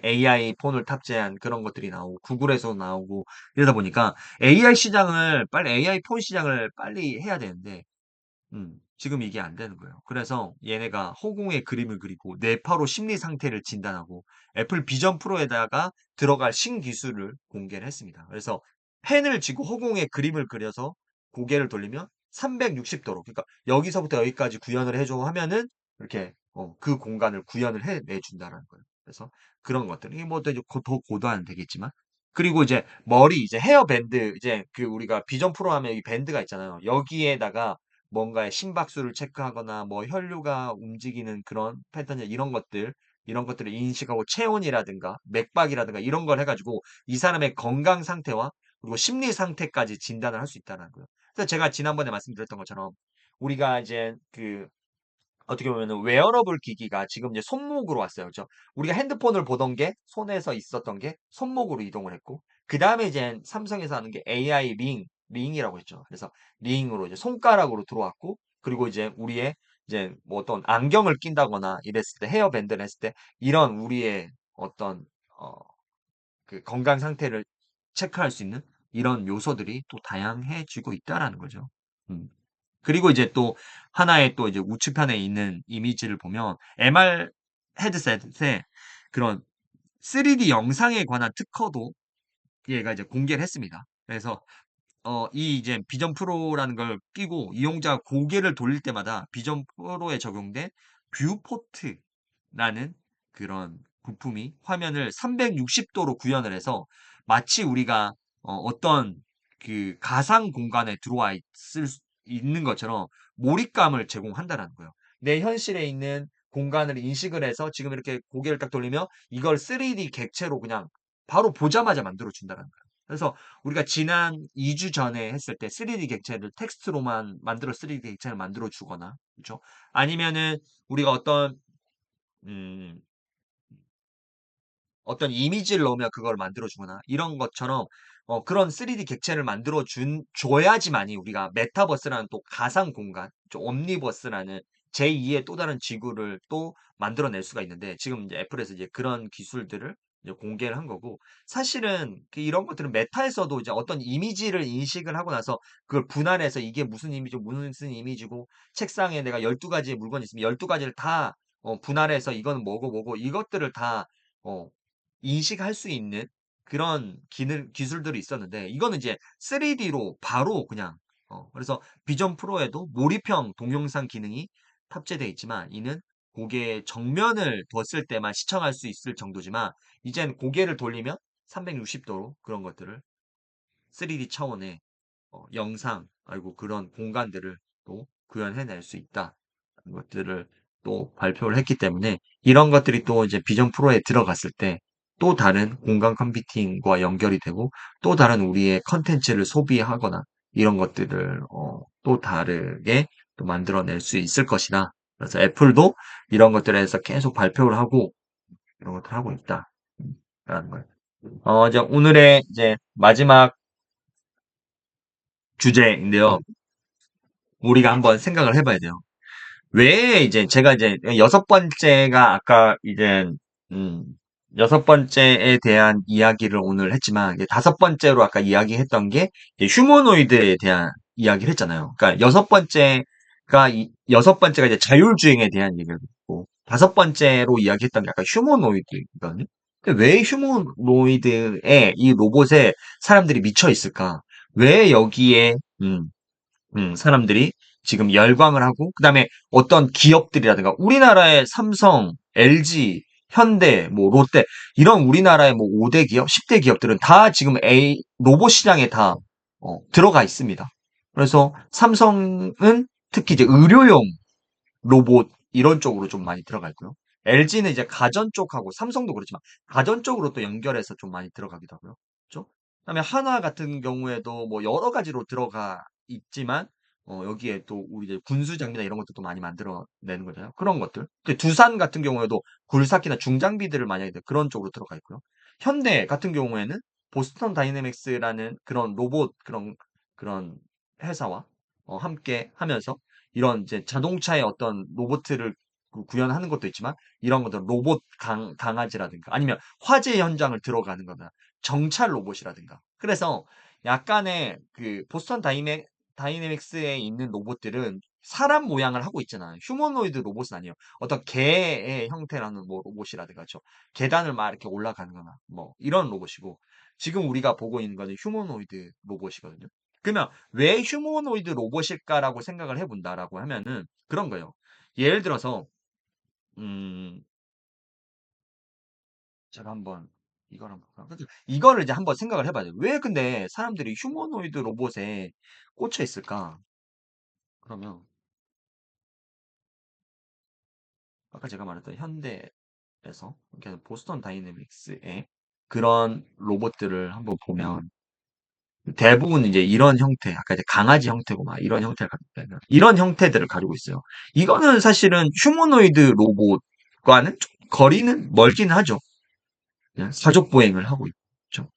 AI 폰을 탑재한 그런 것들이 나오고, 구글에서 나오고, 이러다 보니까 AI 시장을, 빨리 AI 폰 시장을 빨리 해야 되는데, 지금 이게 안 되는 거예요. 그래서 얘네가 허공에 그림을 그리고 뇌파로 심리 상태를 진단하고 애플 비전 프로에다가 들어갈 신기술을 공개를 했습니다. 그래서 펜을 쥐고 허공에 그림을 그려서 고개를 돌리면 360도로, 그러니까 여기서부터 여기까지 구현을 해줘 하면은 이렇게 그 공간을 구현을 해내준다라는 거예요. 그래서 그런 것들, 이게 뭐더 고도화는 되겠지만, 그리고 이제 머리, 이제 헤어밴드, 이제 그 우리가 비전 프로 하면 이 밴드가 있잖아요. 여기에다가 뭔가의 심박수를 체크하거나 뭐 혈류가 움직이는 그런 패턴 이런 것들을 인식하고 체온이라든가 맥박이라든가 이런 걸 해가지고 이 사람의 건강 상태와 그리고 심리 상태까지 진단을 할 수 있다는 거예요. 그래서 제가 지난번에 말씀드렸던 것처럼 우리가 이제 그 어떻게 보면은 웨어러블 기기가 지금 이제 손목으로 왔어요. 그죠? 우리가 핸드폰을 보던 게 손에서 있었던 게 손목으로 이동을 했고, 그 다음에 이제 삼성에서 하는 게 AI 링이라고 했죠. 그래서 링으로 이제 손가락으로 들어왔고, 그리고 이제 우리의 이제 뭐 어떤 안경을 낀다거나 이랬을 때 헤어밴드를 했을 때 이런 우리의 어떤 그 건강 상태를 체크할 수 있는 이런 요소들이 또 다양해지고 있다라는 거죠. 음. 그리고 이제 또 하나의 또 이제 우측편에 있는 이미지를 보면 MR 헤드셋에 그런 3D 영상에 관한 특허도 얘가 이제 공개를 했습니다. 그래서 이 이제 비전 프로라는 걸 끼고 이용자가 고개를 돌릴 때마다 비전 프로에 적용된 뷰포트라는 그런 부품이 화면을 360도로 구현을 해서 마치 우리가 어떤 그 가상 공간에 들어와 있는 것처럼 몰입감을 제공한다라는 거예요. 내 현실에 있는 공간을 인식을 해서 지금 이렇게 고개를 딱 돌리면 이걸 3D 객체로 그냥 바로 보자마자 만들어 준다는 거예요. 그래서 우리가 지난 2주 전에 했을 때 3D 객체를 텍스트로만 만들어 3D 객체를 만들어 주거나, 그렇죠? 아니면은 우리가 음, 어떤 이미지를 넣으면 그걸 만들어 주거나 이런 것처럼 그런 3D 객체를 만들어 줘야지만이 우리가 메타버스라는 또 가상 공간, 옴니버스라는 제2의 또 다른 지구를 또 만들어낼 수가 있는데 지금 이제 애플에서 이제 그런 기술들을 이제 공개를 한 거고 사실은 이런 것들은 메타에서도 이제 어떤 이미지를 인식을 하고 나서 그걸 분할해서 이게 무슨 이미지고 무슨 이미지고 책상에 내가 12가지의 물건이 있으면 12가지를 다 분할해서 이거는 뭐고 이것들을 다 어, 인식할 수 있는 그런 기술들이 있었는데 이거는 이제 3D로 바로 그냥 그래서 비전 프로에도 몰입형 동영상 기능이 탑재되어 있지만 이는 고개의 정면을 뒀을 때만 시청할 수 있을 정도지만 이젠 고개를 돌리면 360도로 그런 것들을 3D 차원의 영상, 아이고 그런 공간들을 또 구현해낼 수 있다. 것들을 또 발표를 했기 때문에 이런 것들이 또 이제 비전 프로에 들어갔을 때 또 다른 공간 컴퓨팅과 연결이 되고 또 다른 우리의 컨텐츠를 소비하거나 이런 것들을 또 다르게 또 만들어낼 수 있을 것이다. 그래서 애플도 이런 것들에서 계속 발표를 하고 이런 것들 하고 있다. 라는 거예요. 이제 오늘의 이제 마지막 주제인데요. 우리가 한번 생각을 해봐야 돼요. 왜 이제 제가 이제 여섯 번째가 아까 이제 음, 여섯 번째에 대한 이야기를 오늘 했지만 이제 다섯 번째로 아까 이야기했던 게 이제 휴머노이드에 대한 이야기를 했잖아요. 그러니까 여섯 번째가 이제 자율주행에 대한 얘기를 했고 다섯 번째로 이야기했던 게 아까 휴머노이드거든요. 근데 왜 휴머노이드에 이 로봇에 사람들이 미쳐 있을까? 왜 여기에 사람들이 지금 열광을 하고, 그 다음에 어떤 기업들이라든가, 우리나라의 삼성, LG, 현대, 뭐, 롯데, 이런 우리나라의 뭐 5대 기업, 10대 기업들은 다 지금 로봇 시장에 다, 들어가 있습니다. 그래서 삼성은 특히 이제 의료용 로봇, 이런 쪽으로 좀 많이 들어가 있고요. LG는 이제 가전 쪽하고, 삼성도 그렇지만, 가전 쪽으로 또 연결해서 좀 많이 들어가기도 하고요. 그죠? 그다음에 하나 같은 경우에도 뭐 여러 가지로 들어가 있지만 여기에 또 우리 이제 군수 장비나 이런 것도 또 많이 만들어내는 거잖아요. 그런 것들. 근데 두산 같은 경우에도 굴삭기나 중장비들을 많이 하는데 그런 쪽으로 들어가 있고요. 현대 같은 경우에는 보스턴 다이내믹스라는 그런 로봇 그런 회사와 함께 하면서 이런 이제 자동차의 어떤 로봇을 구현하는 것도 있지만 이런 것들 로봇 강아지라든가 아니면 화재 현장을 들어가는 거나 정찰 로봇이라든가. 그래서 약간의 그 보스턴 다이내믹스에 있는 로봇들은 사람 모양을 하고 있잖아요. 휴머노이드 로봇은 아니에요. 어떤 개의 형태라는 뭐 로봇이라든가, 죠 계단을 막 이렇게 올라가는 거나, 뭐, 이런 로봇이고, 지금 우리가 보고 있는 거는 휴머노이드 로봇이거든요. 그러면 왜 휴머노이드 로봇일까라고 생각을 해본다라고 하면은 그런 거예요. 예를 들어서, 음, 제가 한번 이걸 한번 볼까요? 이거를 이제 한번 생각을 해봐야 돼요. 왜 근데 사람들이 휴머노이드 로봇에 꽂혀 있을까? 그러면 아까 제가 말했던 현대에서 그러니까 보스턴 다이내믹스의 그런 로봇들을 한번 보면 대부분 이제 이런 형태, 아까 이제 강아지 형태고 막 이런 형태를 가지고 있어요. 이런 형태들을 가지고 있어요. 이거는 사실은 휴머노이드 로봇과는 좀 거리는 멀기는 하죠. 그냥 사족 보행을 하고 있죠.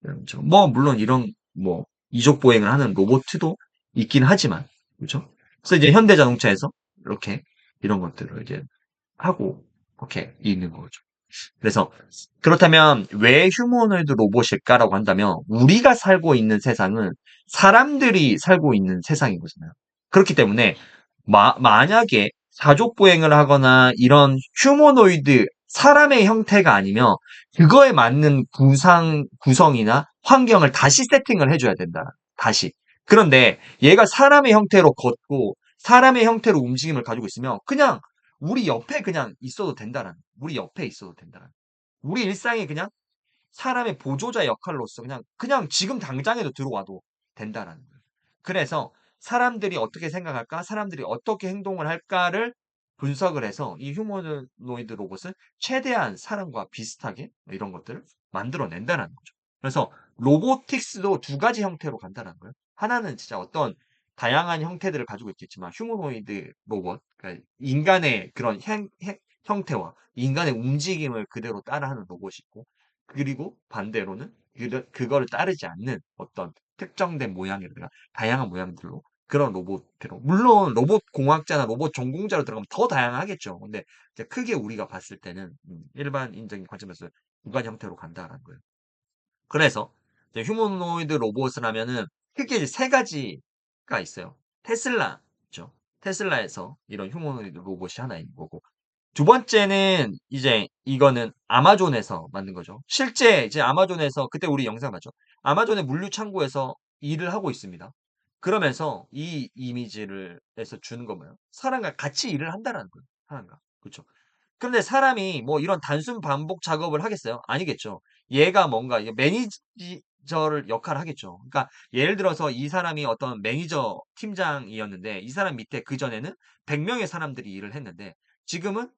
그렇죠. 뭐 물론 이런 뭐 이족 보행을 하는 로봇도 있긴 하지만 그렇죠. 그래서 이제 현대자동차에서 이렇게 이런 것들을 이제 하고 이렇게 있는 거죠. 그래서 그렇다면 왜 휴머노이드 로봇일까라고 한다면 우리가 살고 있는 세상은 사람들이 살고 있는 세상인 거잖아요. 그렇기 때문에 만약에 사족 보행을 하거나 이런 휴머노이드 사람의 형태가 아니면 그거에 맞는 구성이나 환경을 다시 세팅을 해줘야 된다. 다시. 그런데 얘가 사람의 형태로 걷고 사람의 형태로 움직임을 가지고 있으면 그냥 우리 옆에 그냥 있어도 된다라는. 우리 옆에 있어도 된다라는. 우리 일상에 그냥 사람의 보조자 역할로서 그냥 지금 당장에도 들어와도 된다라는 거예요. 그래서 사람들이 어떻게 생각할까? 사람들이 어떻게 행동을 할까를 분석을 해서 이 휴머노이드 로봇은 최대한 사람과 비슷하게 이런 것들을 만들어낸다는 거죠. 그래서 로보틱스도 두 가지 형태로 간다는 거예요. 하나는 진짜 어떤 다양한 형태들을 가지고 있겠지만 휴머노이드 로봇, 그러니까 인간의 그런 형태와 인간의 움직임을 그대로 따라하는 로봇이 있고 그리고 반대로는 그거를 따르지 않는 어떤 특정된 모양이라든가 다양한 모양들로 그런 로봇으로 물론 로봇 공학자나 로봇 전공자로 들어가면 더 다양하겠죠. 근데 이제 크게 우리가 봤을 때는 일반인적인 관점에서 두 가지 형태로 간다라는 거예요. 그래서 이제 휴머노이드 로봇을 하면은 크게 이제 세 가지가 있어요. 테슬라죠. 테슬라에서 이런 휴머노이드 로봇이 하나 있는 거고 두 번째는 이제 이거는 아마존에서 만든 거죠. 실제 이제 아마존에서 그때 우리 영상 봤죠. 아마존의 물류 창고에서 일을 하고 있습니다. 그러면서 이 이미지를 해서 주는 거 뭐예요? 사람과 같이 일을 한다라는 거예요. 사람과. 그렇죠. 그런데 사람이 뭐 이런 단순 반복 작업을 하겠어요? 아니겠죠. 얘가 뭔가 이게 매니저를 역할을 하겠죠. 그러니까 예를 들어서 이 사람이 어떤 매니저 팀장이었는데 이 사람 밑에 그전에는 100명의 사람들이 일을 했는데 지금은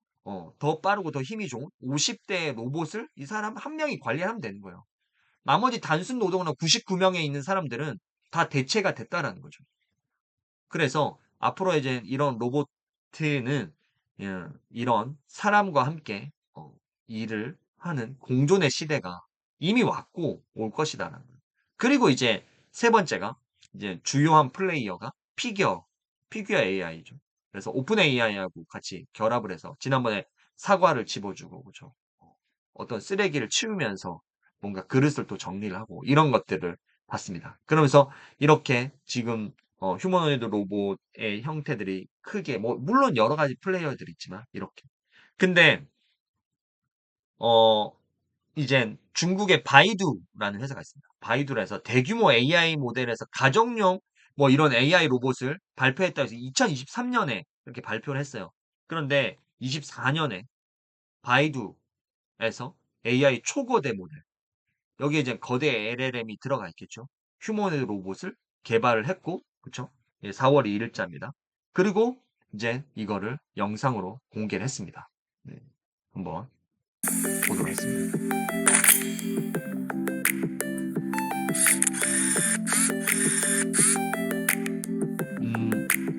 더 빠르고 더 힘이 좋은 50대의 로봇을 이 사람 한 명이 관리하면 되는 거예요. 나머지 단순 노동으로 99명에 있는 사람들은 다 대체가 됐다라는 거죠. 그래서 앞으로 이제 이런 로봇은 이런 사람과 함께 일을 하는 공존의 시대가 이미 왔고 올 것이다라는 거예요. 그리고 이제 세 번째가 이제 주요한 플레이어가 피규어 AI죠. 그래서 오픈 AI하고 같이 결합을 해서 지난번에 사과를 집어주고 그죠. 어떤 쓰레기를 치우면서 뭔가 그릇을 또 정리를 하고 이런 것들을 봤습니다. 그러면서 이렇게 지금 휴머노이드 로봇의 형태들이 크게 뭐 물론 여러 가지 플레이어들이 있지만 이렇게 근데 어 이젠 중국의 바이두라는 회사가 있습니다. 바이두에서 대규모 AI 모델에서 가정용 뭐 이런 AI 로봇을 발표했다 해서 2023년에 이렇게 발표를 했어요. 그런데 24년에 바이두에서 AI 초거대 모델 여기에 이제 거대 LLM이 들어가 있겠죠. 휴머노이드 로봇을 개발을 했고, 그쵸? 4월 2일자입니다. 그리고 이제 이거를 영상으로 공개를 했습니다. 네, 한번 보도록 하겠습니다.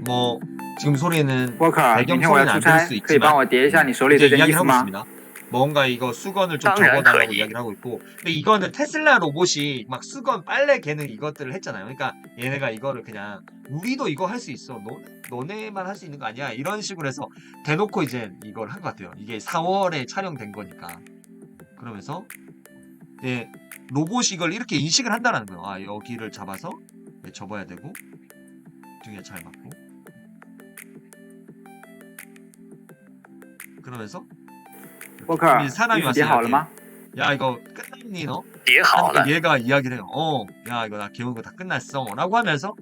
뭐 지금 소리는 沃克尔，明 배경 天我要 소리는 出 안 들을 差， 수 可以帮 있지만 我叠一下你手里 이제 这件衣 이야기를 服 하고 吗？ 있습니다. 뭔가 이거 수건을 좀 当然 접어달라고 可以。 이야기를 하고 있고 근데 이거는 테슬라 로봇이 막 수건 빨래 개는 이것들을 했잖아요. 그러니까 얘네가 이거를 그냥 우리도 이거 할 수 있어. 너네만 할 수 있는 거 아니야? 이런 식으로 해서 대놓고 이제 이걸 한 것 같아요. 이게 4월에 촬영된 거니까. 그러면서 이제 로봇이 이걸 이렇게 인식을 한다는 거예요. 아 여기를 잡아서 접어야 되고 등에 잘 맞고 그러면서 沃克尔， 이제 衣 사람이 服 와서 叠好了 이렇게 吗？ 야 이거 끝났니 너? 叠好 하니까 了， 얘가 이야기를 해요. 야 이거 나 개운 거 다 끝났어. 라고 하면서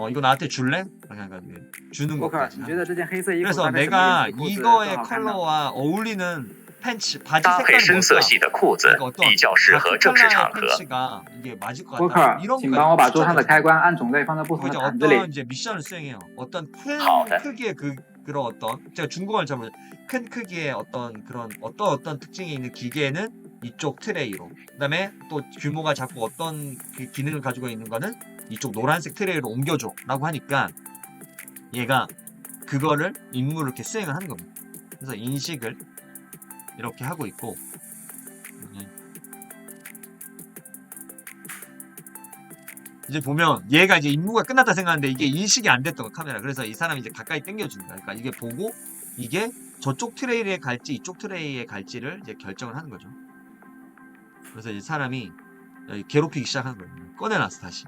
이거 나한테 줄래? 이렇게 해가지고 주는 沃克尔， 것까지 你 하는 觉得 거죠. 这件黑色衣服 그래서 搭配什么 내가 颜色的裤子更 이거의 好看呢？ 컬러와 어울리는 팬츠 바지 搭配 색깔이 深色 뭘까? 系的裤子 그러니까 어떤 比较适合 다크 正式 컬러의 场合。 팬츠가 이게 맞을 것 沃克 같다. 尔， 이런 请 거 帮我把桌上 추천을 的开 줍니다. 关按种类放在不 그리고 同的 이제 坛子里。 어떤 이제 미션을 수행해요. 어떤 큰 好的， 크기의 그런 어떤 제가 중국어를 잘 모르죠. 큰 크기의 어떤 그런 어떤 특징이 있는 기계는 이쪽 트레이로 그다음에 또 규모가 작고 어떤 그 기능을 가지고 있는 거는 이쪽 노란색 트레이로 옮겨줘라고 하니까 얘가 그거를 임무를 이렇게 수행을 하는 겁니다. 그래서 인식을 이렇게 하고 있고 이제 보면 얘가 이제 임무가 끝났다 생각하는데 이게 인식이 안 됐던 거 카메라. 그래서 이 사람이 이제 가까이 당겨준다. 그러니까 이게 보고 이게 저쪽 트레이에 갈지 이쪽 트레이에 갈지를 이제 결정을 하는 거죠. 그래서 이 사람이 괴롭히기 시작하는 거예요. 꺼내놨어 다시.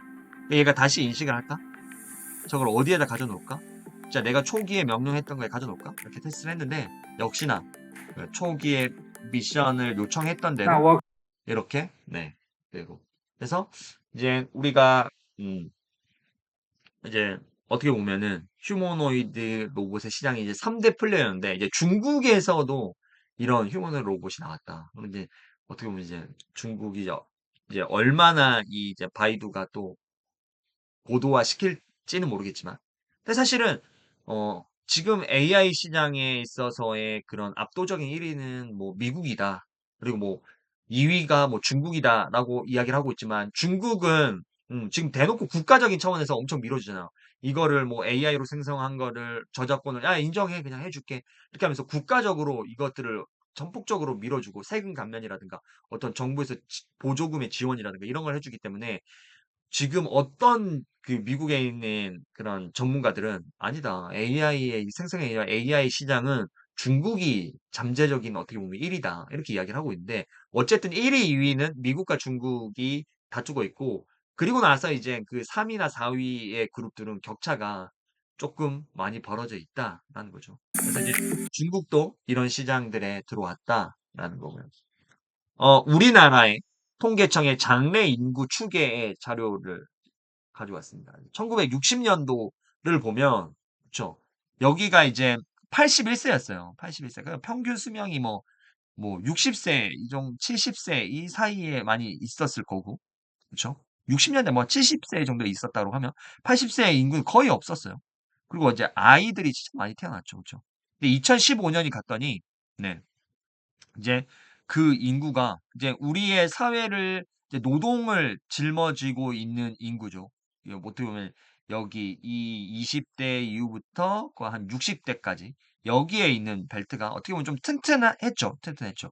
얘가 다시 인식을 할까? 저걸 어디에다 가져놓을까? 자, 내가 초기에 명령했던 거에 가져놓을까? 이렇게 테스트를 했는데 역시나 초기에 미션을 요청했던 那 대로 沃 이렇게 네 되고 그래서 이제 우리가 이제 어떻게 보면은 휴머노이드 로봇의 시장이 이제 3대 플레이어인데 이제 중국에서도 이런 휴머노이드 로봇이 나왔다. 그럼 이제 어떻게 보면 이제 중국이 이제 얼마나 이 이제 바이두가 또 고도화 시킬지는 모르겠지만. 근데 사실은, 지금 AI 시장에 있어서의 그런 압도적인 1위는 뭐 미국이다. 그리고 뭐 2위가 뭐 중국이다라고 이야기를 하고 있지만 중국은 지금 대놓고 국가적인 차원에서 엄청 밀어주잖아요. 이거를 뭐 AI로 생성한 거를 저작권을 야 인정해 그냥 해줄게 이렇게 하면서 국가적으로 이것들을 전폭적으로 밀어주고 세금 감면이라든가 어떤 정부에서 보조금의 지원이라든가 이런 걸 해주기 때문에 지금 어떤 그 미국에 있는 그런 전문가들은 아니다. AI의 생성의 AI 시장은 중국이 잠재적인 어떻게 보면 1위다. 이렇게 이야기를 하고 있는데 어쨌든 1위, 2위는 미국과 중국이 다투고 있고 그리고 나서 이제 그 3위나 4위의 그룹들은 격차가 조금 많이 벌어져 있다라는 거죠. 그래서 이제 중국도 이런 시장들에 들어왔다라는 거고요. 우리나라의 통계청의 장래 인구 추계의 자료를 가져왔습니다. 1960년도를 보면, 그쵸. 여기가 이제 81세였어요. 81세. 그러니까 평균 수명이 뭐 60세, 70세 이 사이에 많이 있었을 거고, 그쵸. 60년대 뭐 70세 정도 있었다고 하면 80세 인구는 거의 없었어요. 그리고 이제 아이들이 진짜 많이 태어났죠. 그쵸. 근데 2015년이 갔더니, 네. 이제 그 인구가 이제 우리의 사회를 이제 노동을 짊어지고 있는 인구죠. 이거 어떻게 보면 여기 이 20대 이후부터 그 한 60대까지 여기에 있는 벨트가 어떻게 보면 좀 튼튼했죠. 튼튼했죠.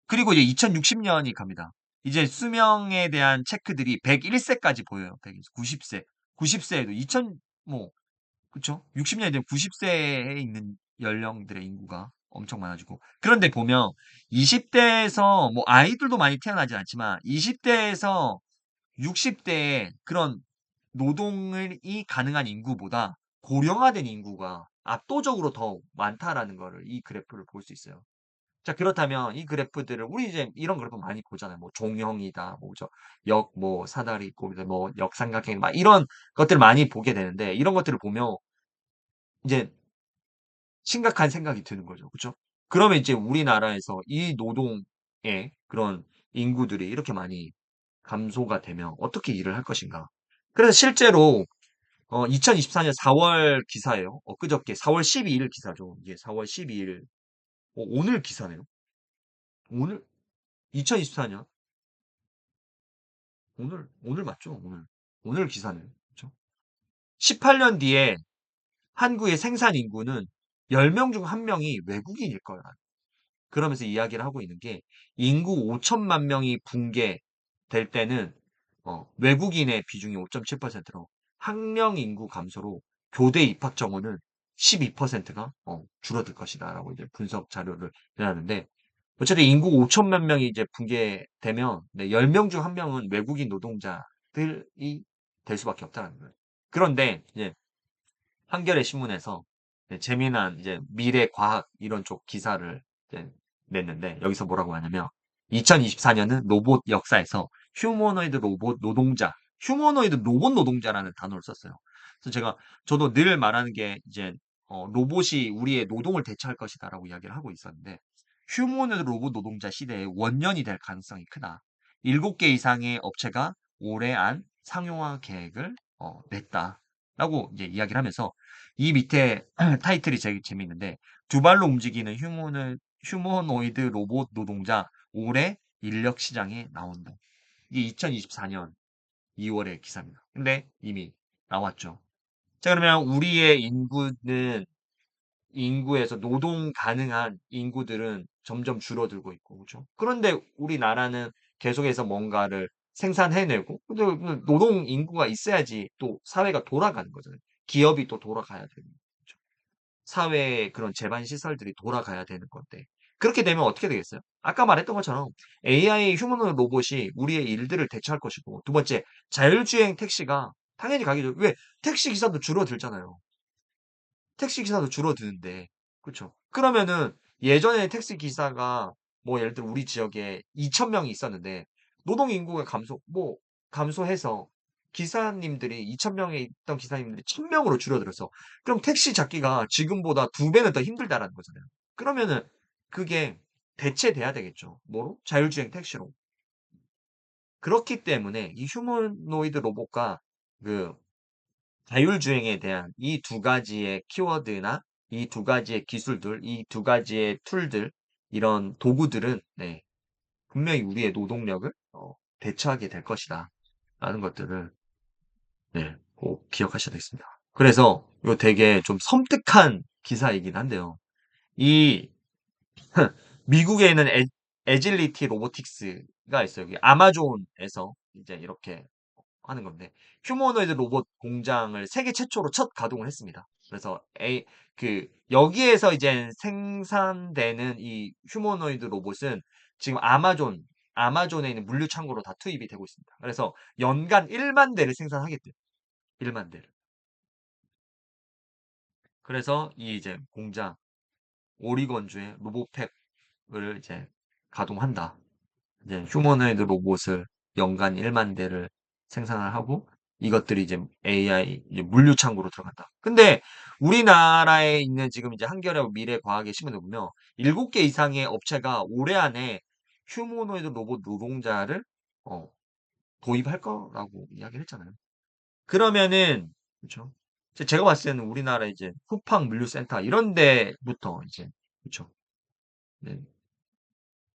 그리고 이제 2060년이 갑니다. 이제 수명에 대한 체크들이 101세까지 보여요. 90세. 90세에도 2000, 뭐, 그쵸? 60년이 되면 90세에 있는 연령들의 인구가 엄청 많아지고. 그런데 보면 20대에서 뭐 아이들도 많이 태어나진 않지만 20대에서 60대에 그런 노동이 가능한 인구보다 고령화된 인구가 압도적으로 더 많다라는 거를 이 그래프를 볼 수 있어요. 자, 그렇다면 이 그래프들을 우리 이제 이런 그래프 많이 보잖아요. 뭐 종형이다, 뭐 사다리 있고, 뭐 역삼각형, 막 이런 것들을 많이 보게 되는데 이런 것들을 보면 이제 심각한 생각이 드는 거죠. 그쵸? 그러면 이제 우리나라에서 이 노동의 그런 인구들이 이렇게 많이 감소가 되면 어떻게 일을 할 것인가? 그래서 실제로 2024년 4월 기사예요. 엊그저께 4월 12일 기사죠. 이게 4월 12일 오늘 기사네요. 오늘 2024년 오늘 맞죠? 오늘 기사네요. 그쵸? 18년 뒤에 한국의 생산 인구는 10명 중 1명이 외국인일 거야. 그러면서 이야기를 하고 있는 게 인구 5천만 명이 붕괴될 때는 외국인의 비중이 5.7%로 학령 인구 감소로 교대 입학 정원은 12%가 줄어들 것이다라고 이제 분석 자료를 내놨는데 어쨌든 인구 5천만 명이 이제 붕괴되면 10명 중 1명은 외국인 노동자들이 될 수밖에 없다는 거예요. 그런데 이제 한겨레 신문에서 재미난 이제 미래 과학 이런 쪽 기사를 이제 냈는데 여기서 뭐라고 하냐면 2024년은 로봇 역사에서 휴머노이드 로봇 노동자, 휴머노이드 로봇 노동자라는 단어를 썼어요. 그래서 저도 늘 말하는 게 이제 로봇이 우리의 노동을 대체할 것이다라고 이야기를 하고 있었는데 휴머노이드 로봇 노동자 시대의 원년이 될 가능성이 크다. 7개 이상의 업체가 올해 안 상용화 계획을 냈다라고 이제 이야기를 하면서 이 밑에 타이틀이 되게 재밌는데 두 발로 움직이는 휴머노이드 로봇 노동자 올해 인력 시장에 나온다. 이게 2024년 2월의 기사입니다. 근데 이미 나왔죠. 자, 그러면 우리의 인구에서 노동 가능한 인구들은 점점 줄어들고 있고, 그렇죠? 그런데 우리나라는 계속해서 뭔가를 생산해내고, 근데 노동 인구가 있어야지 또 사회가 돌아가는 거잖아요. 기업이 또 돌아가야 되는 거죠. 사회의 그런 제반 시설들이 돌아가야 되는 건데. 그렇게 되면 어떻게 되겠어요? 아까 말했던 것처럼 AI 휴머노 로봇이 우리의 일들을 대체할 것이고, 두 번째, 자율주행 택시가 당연히 가겠죠. 왜? 택시 기사도 줄어들잖아요. 택시 기사도 줄어드는데. 그쵸? 그러면은 예전에 택시 기사가 뭐 예를 들어 우리 지역에 2,000명이 있었는데 노동 인구가 감소해서 기사님들이 2,000명에 있던 기사님들이 1,000명으로 줄어들었어. 그럼 택시 잡기가 지금보다 2배는 더 힘들다라는 거잖아요. 그러면은 그게 대체돼야 되겠죠. 뭐로? 자율주행 택시로. 그렇기 때문에 이 휴머노이드 로봇과 그 자율주행에 대한 이 두 가지의 키워드나 이 두 가지의 기술들, 이 두 가지의 툴들, 이런 도구들은 네, 분명히 우리의 노동력을 대처하게 될 것이다. 라는 것들을 네, 꼭 기억하셔야 되겠습니다. 그래서 이거 되게 좀 섬뜩한 기사이긴 한데요. 이 미국에 있는 에질리티 로보틱스가 있어요. 여기 아마존에서 이제 이렇게 하는 건데 휴머노이드 로봇 공장을 세계 최초로 첫 가동을 했습니다. 그래서 여기에서 이제 생산되는 이 휴머노이드 로봇은 지금 아마존에 있는 물류 창고로 다 투입이 되고 있습니다. 그래서 연간 1만 대를 생산하겠대요. 1만 대를. 그래서 이 이제 공장 오리건주의 로봇팩을 이제 가동한다. 이제 휴머노이드 로봇을 연간 1만 대를 생산을 하고 이것들이 이제 AI 이제 물류 창고로 들어간다. 근데 우리나라에 있는 지금 이제 한겨레 미래과학의 신문을 보면 7개 이상의 업체가 올해 안에 휴머노이드 로봇 노동자를 도입할 거라고 이야기를 했잖아요. 그러면은 그렇죠. 제가 봤을 때는 우리나라 이제 쿠팡 물류센터 이런 데부터 이제 그렇죠. 네.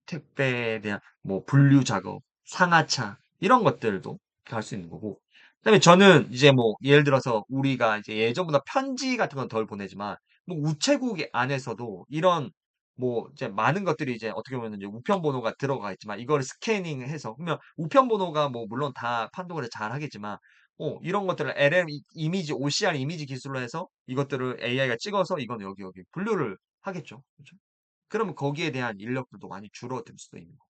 택배에 대한 뭐 분류 작업, 상하차 이런 것들도 할 수 있는 거고. 그다음에 저는 이제 뭐 예를 들어서 우리가 이제 예전보다 편지 같은 건 덜 보내지만 뭐 우체국 안에서도 이런 뭐 이제 많은 것들이 이제 어떻게 보면 이제 우편 번호가 들어가 있지만 이거를 스캐닝해서 그러면 우편 번호가 뭐 물론 다 판독을 잘 하겠지만 이런 것들을 이미지 OCR 이미지 기술로 해서 이것들을 AI가 찍어서 이건 여기 분류를 하겠죠. 그죠? 그러면 거기에 대한 인력들도 많이 줄어들 수도 있는 거고.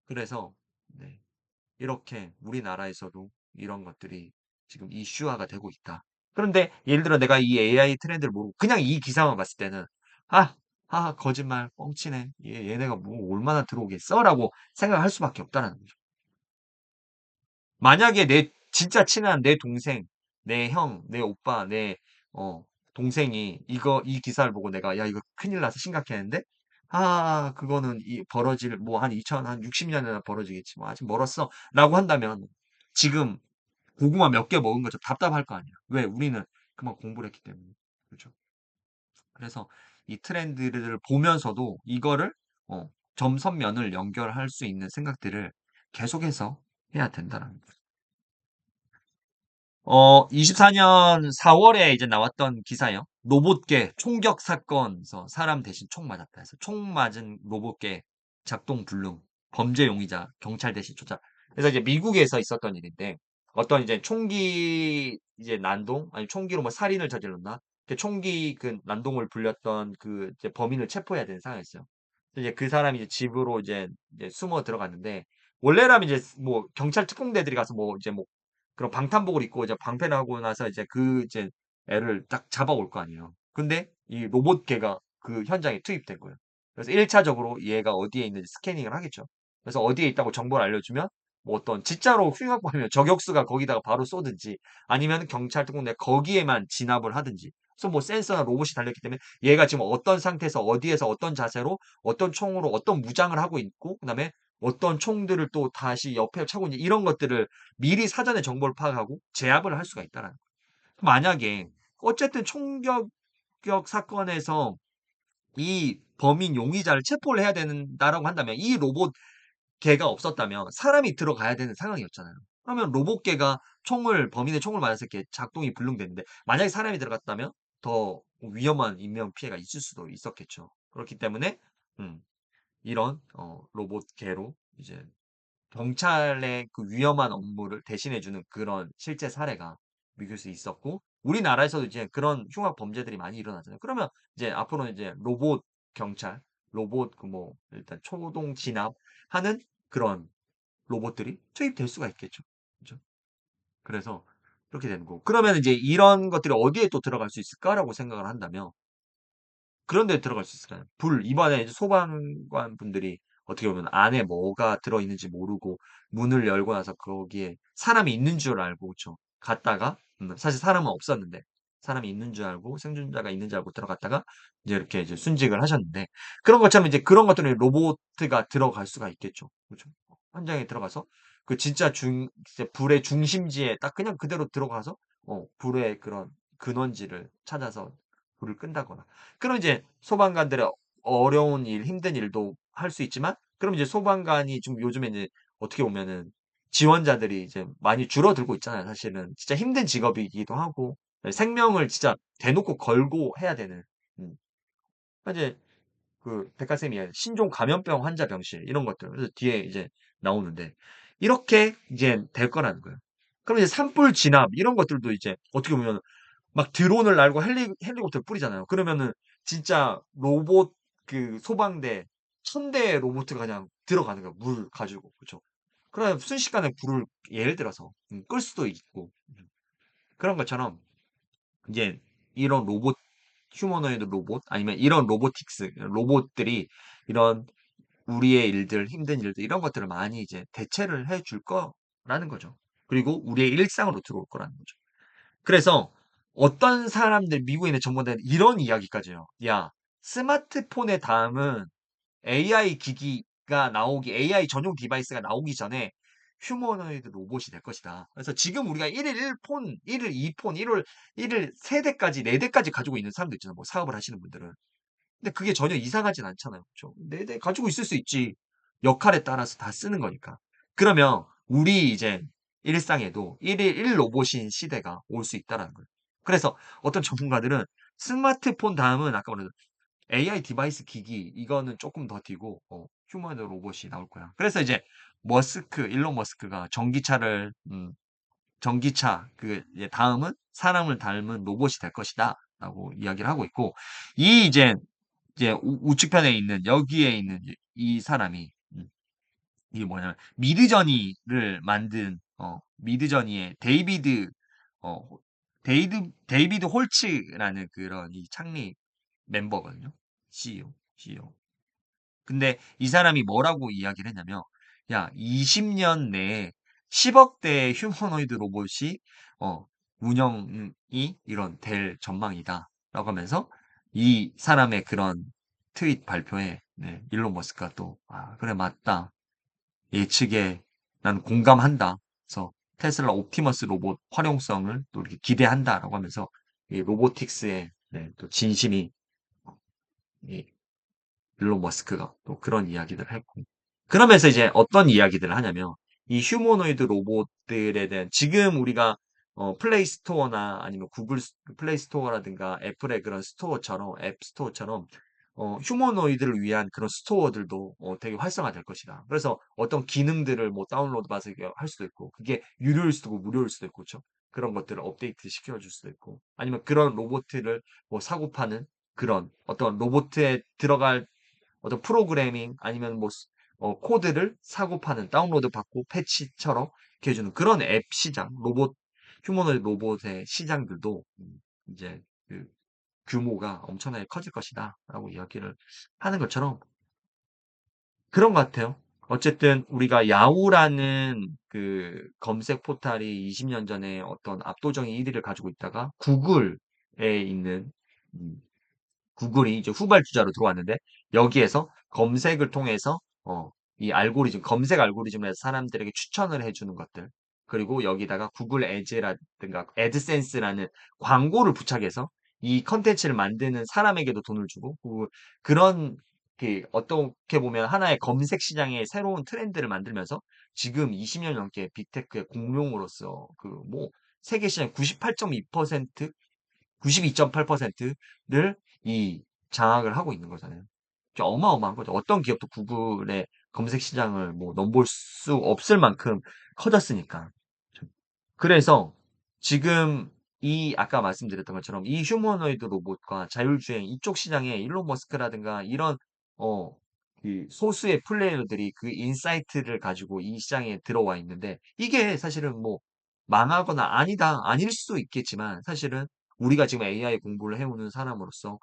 그래서 네, 이렇게 우리나라에서도 이런 것들이 지금 이슈화가 되고 있다. 그런데 예를 들어 내가 이 AI 트렌드를 모르고 그냥 이 기사만 봤을 때는 아, 거짓말, 뻥치네. 얘네가 뭐 얼마나 들어오겠어라고 생각할 수밖에 없다는 거죠. 만약에 내 진짜 친한 내 동생, 내 형, 내 오빠, 내 동생이 이 기사를 보고 내가 야 이거 큰일 나서 심각했는데 그거는 벌어질 뭐 한 60년이나 벌어지겠지 뭐 아직 멀었어라고 한다면 지금 고구마 몇 개 먹은 거죠. 답답할 거 아니야. 왜? 우리는 그만 공부를 했기 때문에. 그렇죠. 그래서 이 트렌드를 보면서도 이거를 점선면을 연결할 수 있는 생각들을 계속해서 해야 된다는 거죠. 24년 4월에 이제 나왔던 기사예요. 로봇계 총격 사건에서 사람 대신 총 맞았다 해서 총 맞은 로봇계 작동 불능, 범죄 용의자, 경찰 대신 조작. 그래서 이제 미국에서 있었던 일인데 어떤 이제 총기 이제 난동 아니 총기로 뭐 살인을 저질렀나? 총기 그 난동을 불렸던 그 이제 범인을 체포해야 되는 상황이었어요. 그래서 이제 그 사람이 이제 집으로 이제 숨어 들어갔는데 원래라면 이제 뭐 경찰 특공대들이 가서 뭐 이제 뭐 그런 방탄복을 입고 이제 방패를 하고 나서 이제 애를 딱 잡아올 거 아니에요. 근데 이 로봇 개가 그 현장에 투입된 거예요. 그래서 1차적으로 얘가 어디에 있는지 스캐닝을 하겠죠. 그래서 어디에 있다고 정보를 알려주면 뭐 어떤 진짜로 흉악범이면 저격수가 거기다가 바로 쏘든지 아니면 경찰 특공대 거기에만 진압을 하든지. 그래서 뭐 센서나 로봇이 달렸기 때문에 얘가 지금 어떤 상태에서 어디에서 어떤 자세로 어떤 총으로 어떤 무장을 하고 있고 그다음에 어떤 총들을 또 다시 옆에 차고 있는 이런 것들을 미리 사전에 정보를 파악하고 제압을 할 수가 있다라는 거예요. 만약에 어쨌든 총격 사건에서 이 범인 용의자를 체포를 해야 된다라고 한다면 이 로봇 개가 없었다면 사람이 들어가야 되는 상황이었잖아요. 그러면 로봇 개가 범인의 총을 맞았을 때 작동이 불능됐는데 만약에 사람이 들어갔다면 더 위험한 인명 피해가 있을 수도 있었겠죠. 그렇기 때문에 이런 로봇 개로 이제 경찰의 그 위험한 업무를 대신해주는 그런 실제 사례가 미국에서 있었고, 우리나라에서도 이제 그런 흉악 범죄들이 많이 일어나잖아요. 그러면 이제 앞으로는 이제 로봇 경찰, 로봇 그 뭐 일단 초동 진압하는 그런 로봇들이 투입될 수가 있겠죠. 그죠? 그래서 그렇게 되는 거고. 그러면 이제 이런 것들이 어디에 또 들어갈 수 있을까라고 생각을 한다면 그런 데 들어갈 수 있을까요? 이번에 이제 소방관 분들이 어떻게 보면 안에 뭐가 들어있는지 모르고 문을 열고 나서 거기에 사람이 있는 줄 알고 그쵸? 갔다가 사실 사람은 없었는데 사람이 있는 줄 알고 생존자가 있는 줄 알고 들어갔다가 이제 이렇게 이제 순직을 하셨는데 그런 것처럼 이제 그런 것들은 로봇가 들어갈 수가 있겠죠. 그렇죠? 현장에 들어가서 그 진짜 진짜 불의 중심지에 딱 그냥 그대로 들어가서 불의 그런 근원지를 찾아서 불을 끈다거나. 그럼 이제 소방관들의 어려운 일, 힘든 일도 할 수 있지만, 그럼 이제 소방관이 좀 요즘에 이제 어떻게 보면은 지원자들이 이제 많이 줄어들고 있잖아요. 사실은 진짜 힘든 직업이기도 하고 생명을 진짜 대놓고 걸고 해야 되는. 음. 이제 그 백과쌤이 신종 감염병 환자 병실 이런 것들 그래서 뒤에 이제 나오는데 이렇게 이제 될 거라는 거예요. 그럼 이제 산불 진압 이런 것들도 이제 어떻게 보면 막 드론을 날고 헬리콥터 뿌리잖아요. 그러면은 진짜 로봇 그 소방대 1000대의 로봇가 그냥 들어가는 거야. 물 가지고. 그쵸? 그럼 순식간에 불을 예를 들어서 끌 수도 있고 그런 것처럼 이제 이런 로봇 휴머노이드 로봇 아니면 이런 로보틱스 로봇들이 이런 우리의 일들 힘든 일들 이런 것들을 많이 이제 대체를 해줄 거라는 거죠. 그리고 우리의 일상으로 들어올 거라는 거죠. 그래서 어떤 사람들 미국인의 전문가들은 이런 이야기까지요. 야, 스마트폰의 다음은 AI 기기가 나오기, AI 전용 디바이스가 나오기 전에 휴머노이드 로봇이 될 것이다. 그래서 지금 우리가 1일 1폰, 1일 2폰, 1일 3대까지, 4대까지 가지고 있는 사람도 있잖아요. 뭐 사업을 하시는 분들은. 근데 그게 전혀 이상하진 않잖아요. 그렇죠? 4대 가지고 있을 수 있지. 역할에 따라서 다 쓰는 거니까. 그러면 우리 이제 일상에도 1일 1 로봇인 시대가 올 수 있다라는 거예요. 그래서 어떤 전문가들은 스마트폰 다음은 아까 말한 AI 디바이스 기기 이거는 조금 더 뒤고 휴머노 로봇이 나올 거야. 그래서 이제 일론 머스크가 전기차 그 이제 다음은 사람을 닮은 로봇이 될 것이다라고 이야기를 하고 있고 이 이제 우측편에 있는 여기에 있는 이 사람이 이게 뭐냐면 미드저니를 만든 미드저니의 어 데이비드 홀츠라는 그런 이 창립 멤버거든요. CEO. 근데 이 사람이 뭐라고 이야기를 했냐면, 야, 20년 내에 10억 대의 휴머노이드 로봇이, 운영이 이런 될 전망이다. 라고 하면서 이 사람의 그런 트윗 발표에, 네, 일론 머스크가 또, 아, 그래, 맞다. 예측에 난 공감한다. 그래서 테슬라 옵티머스 로봇 활용성을 또 이렇게 기대한다라고 하면서 이 로보틱스의 네, 또 진심이 이 일론 머스크가 또 그런 이야기들을 했고. 그러면서 이제 어떤 이야기들을 하냐면, 이 휴머노이드 로봇들에 대한, 지금 우리가, 플레이 스토어나 아니면 플레이 스토어라든가 애플의 그런 스토어처럼, 앱 스토어처럼, 휴머노이드를 위한 그런 스토어들도 되게 활성화될 것이다. 그래서 어떤 기능들을 뭐 다운로드 받아서 할 수도 있고, 그게 유료일 수도 있고, 무료일 수도 있고, 그렇죠? 그런 것들을 업데이트 시켜줄 수도 있고, 아니면 그런 로봇을 뭐 사고 파는 그런 어떤 로봇에 들어갈 어떤 프로그래밍 아니면 뭐 코드를 사고 파는 다운로드 받고 패치처럼 이렇게 해주는 그런 앱 시장, 휴머노이드 로봇의 시장들도 이제 그 규모가 엄청나게 커질 것이다라고 이야기를 하는 것처럼 그런 것 같아요. 어쨌든 우리가 야후라는 그 검색 포탈이 20년 전에 어떤 압도적인 1위를 가지고 있다가 구글에 있는 구글이 이제 후발주자로 들어왔는데 여기에서 검색을 통해서 이 검색 알고리즘을 해서 사람들에게 추천을 해주는 것들 그리고 여기다가 구글 애즈라든가 애드센스라는 광고를 부착해서 이 컨텐츠를 만드는 사람에게도 돈을 주고 그런 그 어떻게 보면 하나의 검색 시장의 새로운 트렌드를 만들면서 지금 20년 넘게 빅테크의 공룡으로서 그 뭐 세계 시장 98.2% 92.8%를 이 장악을 하고 있는 거잖아요. 어마어마한 거죠. 어떤 기업도 구글의 검색 시장을 뭐 넘볼 수 없을 만큼 커졌으니까. 그래서 지금 이 아까 말씀드렸던 것처럼 이 휴머노이드 로봇과 자율주행 이쪽 시장에 일론 머스크라든가 이런 어, 그 소수의 플레이어들이 그 인사이트를 가지고 이 시장에 들어와 있는데 이게 사실은 뭐 망하거나 아니다 아닐 수도 있겠지만 사실은 우리가 지금 AI 공부를 해오는 사람으로서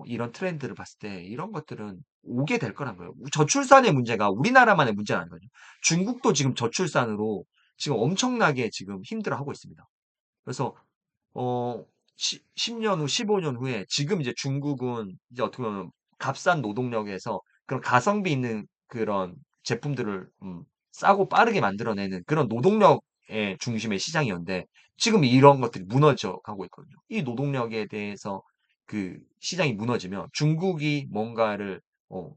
이런 트렌드를 봤을 때 이런 것들은 오게 될 거란 거예요. 저출산의 문제가 우리나라만의 문제는 아닌 거죠. 중국도 지금 저출산으로 지금 엄청나게 지금 힘들어하고 있습니다. 그래서 어, 10년 후, 15년 후에 지금 이제 중국은 이제 어떻게 보면 값싼 노동력에서 그런 가성비 있는 그런 제품들을 싸고 빠르게 만들어내는 그런 노동력의 중심의 시장이었는데 지금 이런 것들이 무너져 가고 있거든요. 이 노동력에 대해서 그 시장이 무너지면 중국이 뭔가를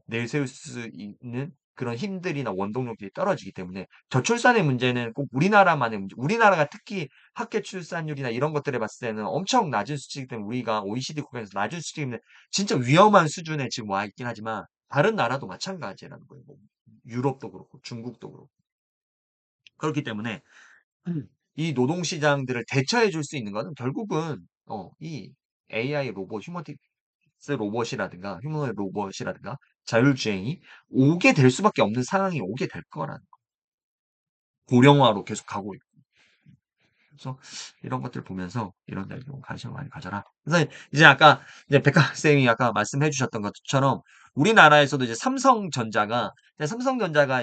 내세울 수 있는 그런 힘들이나 원동력들이 떨어지기 때문에 저출산의 문제는 꼭 우리나라만의 문제, 우리나라가 특히 학교 출산율이나 이런 것들을 봤을 때는 엄청 낮은 수치이기 때문에 우리가 OECD 국가에서 낮은 수치이기 때문에 진짜 위험한 수준에 지금 와 있긴 하지만 다른 나라도 마찬가지라는 거예요. 뭐 유럽도 그렇고 중국도 그렇고. 그렇기 때문에 이 노동시장들을 대처해 줄 수 있는 것은 결국은 이 AI 로봇, 휴머틱스 로봇이라든가 휴머노id 로봇이라든가 자율주행이 오게 될 수밖에 없는 상황이 오게 될 거라는 고령화로 계속 가고 있고. 그래서 이런 것들 보면서 이런 데 좀 관심을 많이 가져라. 그래서 이제 아까 이제 백학생이 아까 말씀해 주셨던 것처럼 우리나라에서도 이제 삼성전자가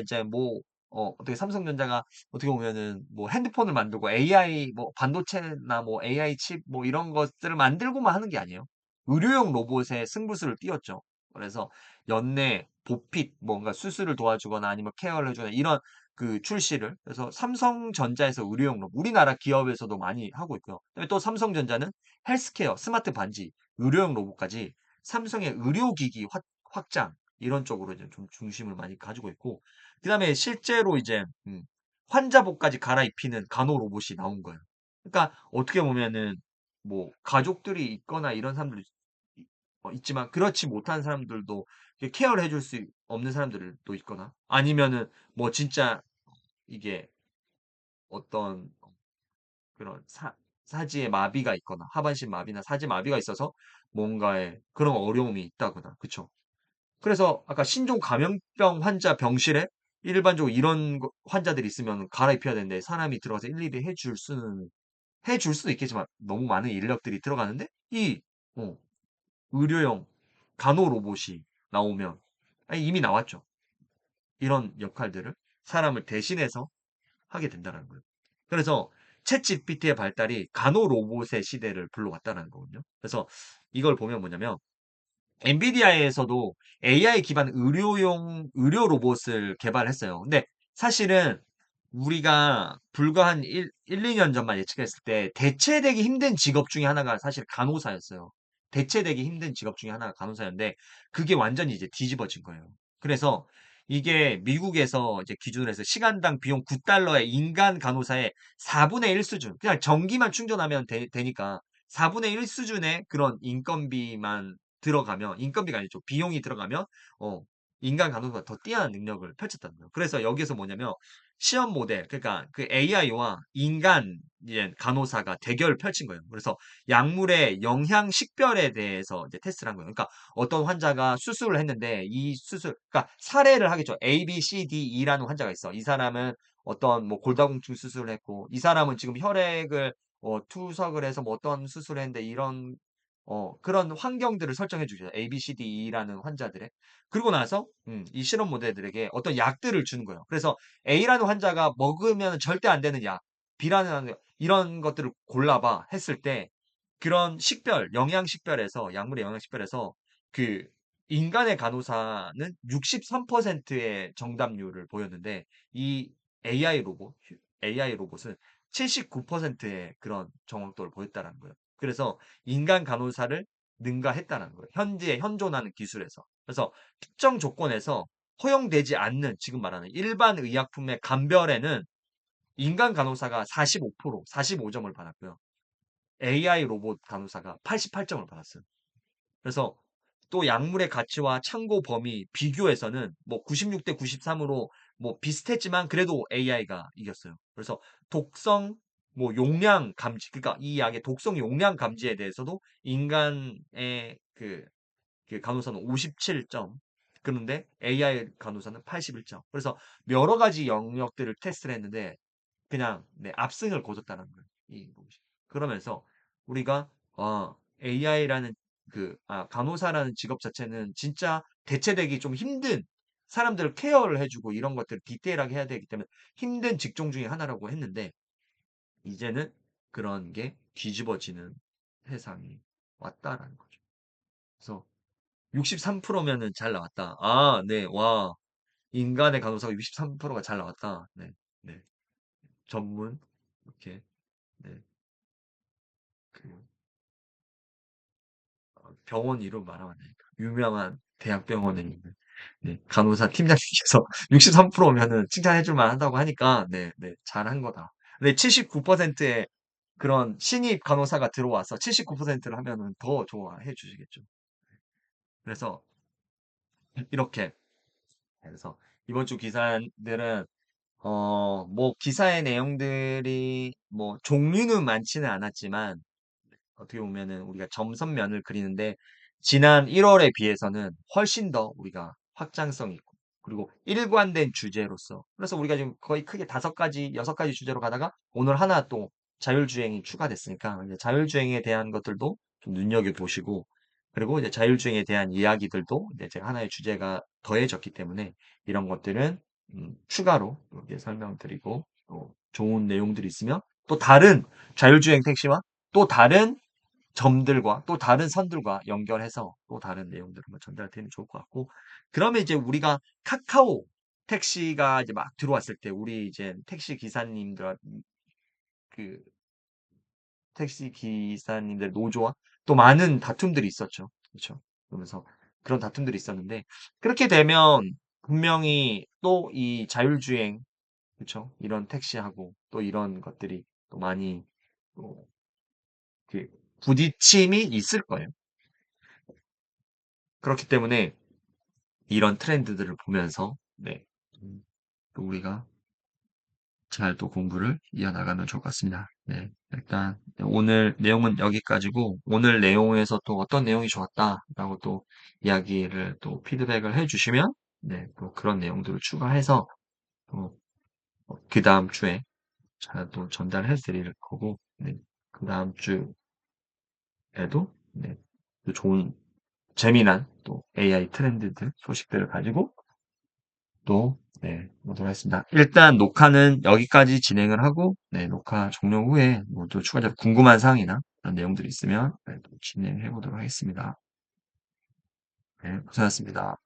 이제 뭐 어떻게 삼성전자가 어떻게 보면은 뭐 핸드폰을 만들고 AI 뭐 반도체나 뭐 AI 칩 뭐 이런 것들을 만들고만 하는 게 아니에요. 의료용 로봇에 승부수를 띄웠죠. 그래서 연내 보핏 뭔가 수술을 도와주거나 아니면 케어를 해주거나 이런 그 출시를 그래서 삼성전자에서 의료용 로봇 우리나라 기업에서도 많이 하고 있고요. 그다음에 또 삼성전자는 헬스케어, 스마트 반지, 의료용 로봇까지 삼성의 의료기기 확장 이런 쪽으로 이제 좀 중심을 많이 가지고 있고 그다음에 실제로 이제 환자복까지 갈아입히는 간호 로봇이 나온 거예요. 그러니까 어떻게 보면은 뭐 가족들이 있거나 이런 사람들이 있지만 그렇지 못한 사람들도 이렇게 케어를 해줄 수 없는 사람들도 있거나 아니면은 뭐 진짜 이게 어떤 그런 사지에 마비가 있거나 하반신 마비나 사지 마비가 있어서 뭔가에 그런 어려움이 있다거나 그쵸? 그래서 아까 신종 감염병 환자 병실에 일반적으로 이런 환자들이 있으면 갈아입혀야 되는데 사람이 들어가서 일일이 해줄 수도 있겠지만 너무 많은 인력들이 들어가는데 이 어, 의료용 간호 로봇이 나오면 아니, 이미 나왔죠. 이런 역할들을 사람을 대신해서 하게 된다는 거예요. 그래서 챗 GPT의 발달이 간호 로봇의 시대를 불러왔다는 거거든요. 그래서 이걸 보면 뭐냐면 엔비디아에서도 AI 기반 의료 로봇을 개발했어요. 근데 사실은 우리가 불과 한 2년 전만 예측했을 때 대체되기 힘든 직업 중에 하나가 사실 간호사였어요. 대체되기 힘든 직업 중에 하나가 간호사였는데 그게 완전히 이제 뒤집어진 거예요. 그래서 이게 미국에서 이제 기준으로 해서 시간당 비용 9달러의 인간 간호사의 4분의 1 수준. 그냥 전기만 충전하면 되니까 4분의 1 수준의 그런 인건비만 들어가면 인건비가 아니죠. 비용이 들어가면 어, 인간 간호사가 더 뛰어난 능력을 펼쳤다는 거예요. 그래서 여기서 뭐냐면 시험 모델 그러니까 그 AI와 인간 이제 간호사가 대결을 펼친 거예요. 그래서 약물의 영향 식별에 대해서 이제 테스트를 한 거예요. 그러니까 어떤 환자가 수술을 했는데 이 수술 그러니까 사례를 하겠죠. A, B, C, D, E라는 환자가 있어. 이 사람은 어떤 뭐 골다공증 수술을 했고 이 사람은 지금 혈액을 투석을 해서 뭐 어떤 수술을 했는데 이런 그런 환경들을 설정해 주죠. A, B, C, D, E라는 환자들의. 그리고 나서 이 실험 모델들에게 어떤 약들을 주는 거예요. 그래서 A라는 환자가 먹으면 절대 안 되는 약, B라는 이런 것들을 골라봐 했을 때 그런 식별, 영양 식별에서 약물의 영양 식별에서 그 인간의 간호사는 63%의 정답률을 보였는데 이 AI 로봇은 79%의 그런 정확도를 보였다는 거예요. 그래서 인간 간호사를 능가했다는 거예요. 현재 현존하는 기술에서. 그래서 특정 조건에서 허용되지 않는 지금 말하는 일반 의약품의 감별에는 인간 간호사가 45%, 45점을 받았고요. AI 로봇 간호사가 88점을 받았어요. 그래서 또 약물의 가치와 참고 범위 비교에서는 뭐 96대 93으로 뭐 비슷했지만 그래도 AI가 이겼어요. 그래서 독성 뭐 용량 감지 그러니까 이 약의 독성 용량 감지에 대해서도 인간의 그 간호사는 57점 그런데 AI 간호사는 81점. 그래서 여러 가지 영역들을 테스트를 했는데 그냥 네, 압승을 거뒀다는 거예요. 이 로봇이. 그러면서 우리가 AI라는 간호사라는 직업 자체는 진짜 대체되기 좀 힘든 사람들을 케어를 해주고 이런 것들을 디테일하게 해야 되기 때문에 힘든 직종 중에 하나라고 했는데 이제는 그런 게 뒤집어지는 세상이 왔다라는 거죠. 그래서 63%면은 잘 나왔다. 아, 네, 와. 인간의 간호사가 63%가 잘 나왔다. 네, 네. 전문, 이렇게, 네. 병원 이름 말하면 안 되니까. 유명한 대학병원에 있는, 네, 간호사 팀장님께서 63%면은 칭찬해줄 만하다고 하니까, 네, 네, 잘한 거다. 근데 79%의 그런 신입 간호사가 들어와서 79%를 하면은 더 좋아해 주시겠죠. 그래서, 이렇게. 그래서, 이번 주 기사들은 뭐 기사의 내용들이 뭐 종류는 많지는 않았지만 어떻게 보면은 우리가 점선면을 그리는데 지난 1월에 비해서는 훨씬 더 우리가 확장성 있고 그리고 일관된 주제로서 그래서 우리가 지금 거의 크게 5가지, 6가지 주제로 가다가 오늘 하나 또 자율주행이 추가됐으니까 이제 자율주행에 대한 것들도 좀 눈여겨보시고 그리고 이제 자율주행에 대한 이야기들도 이제 제가 하나의 주제가 더해졌기 때문에 이런 것들은 추가로 이렇게 설명드리고 또 좋은 내용들이 있으면 또 다른 자율주행 택시와 또 다른 점들과 또 다른 선들과 연결해서 또 다른 내용들을 전달드리면 좋을 것 같고 그러면 이제 우리가 카카오 택시가 이제 막 들어왔을 때 우리 이제 택시 기사님들 그 택시 기사님들 노조와 또 많은 다툼들이 있었죠. 그렇죠. 그러면서 그런 다툼들이 있었는데 그렇게 되면 분명히 또 이 자율주행 그렇죠. 이런 택시하고 또 이런 것들이 또 많이 또 그 부딪힘이 있을 거예요. 그렇기 때문에 이런 트렌드들을 보면서 네. 또 우리가 잘 또 공부를 이어나가면 좋을 것 같습니다. 네. 일단 오늘 내용은 여기까지고 오늘 내용에서 또 어떤 내용이 좋았다라고 또 이야기를 또 피드백을 해주시면 네. 또 그런 내용들을 추가해서 또 그 다음 주에 잘 또 전달해 드릴 거고 네. 그 다음 주에도 네. 또 좋은 재미난 또 AI 트렌드들 소식들을 가지고 또 네, 보도록 하겠습니다. 일단 녹화는 여기까지 진행을 하고 네, 녹화 종료 후에 뭐 또 추가적으로 궁금한 사항이나 그런 내용들이 있으면 네, 또 진행해 보도록 하겠습니다. 네, 고생하셨습니다.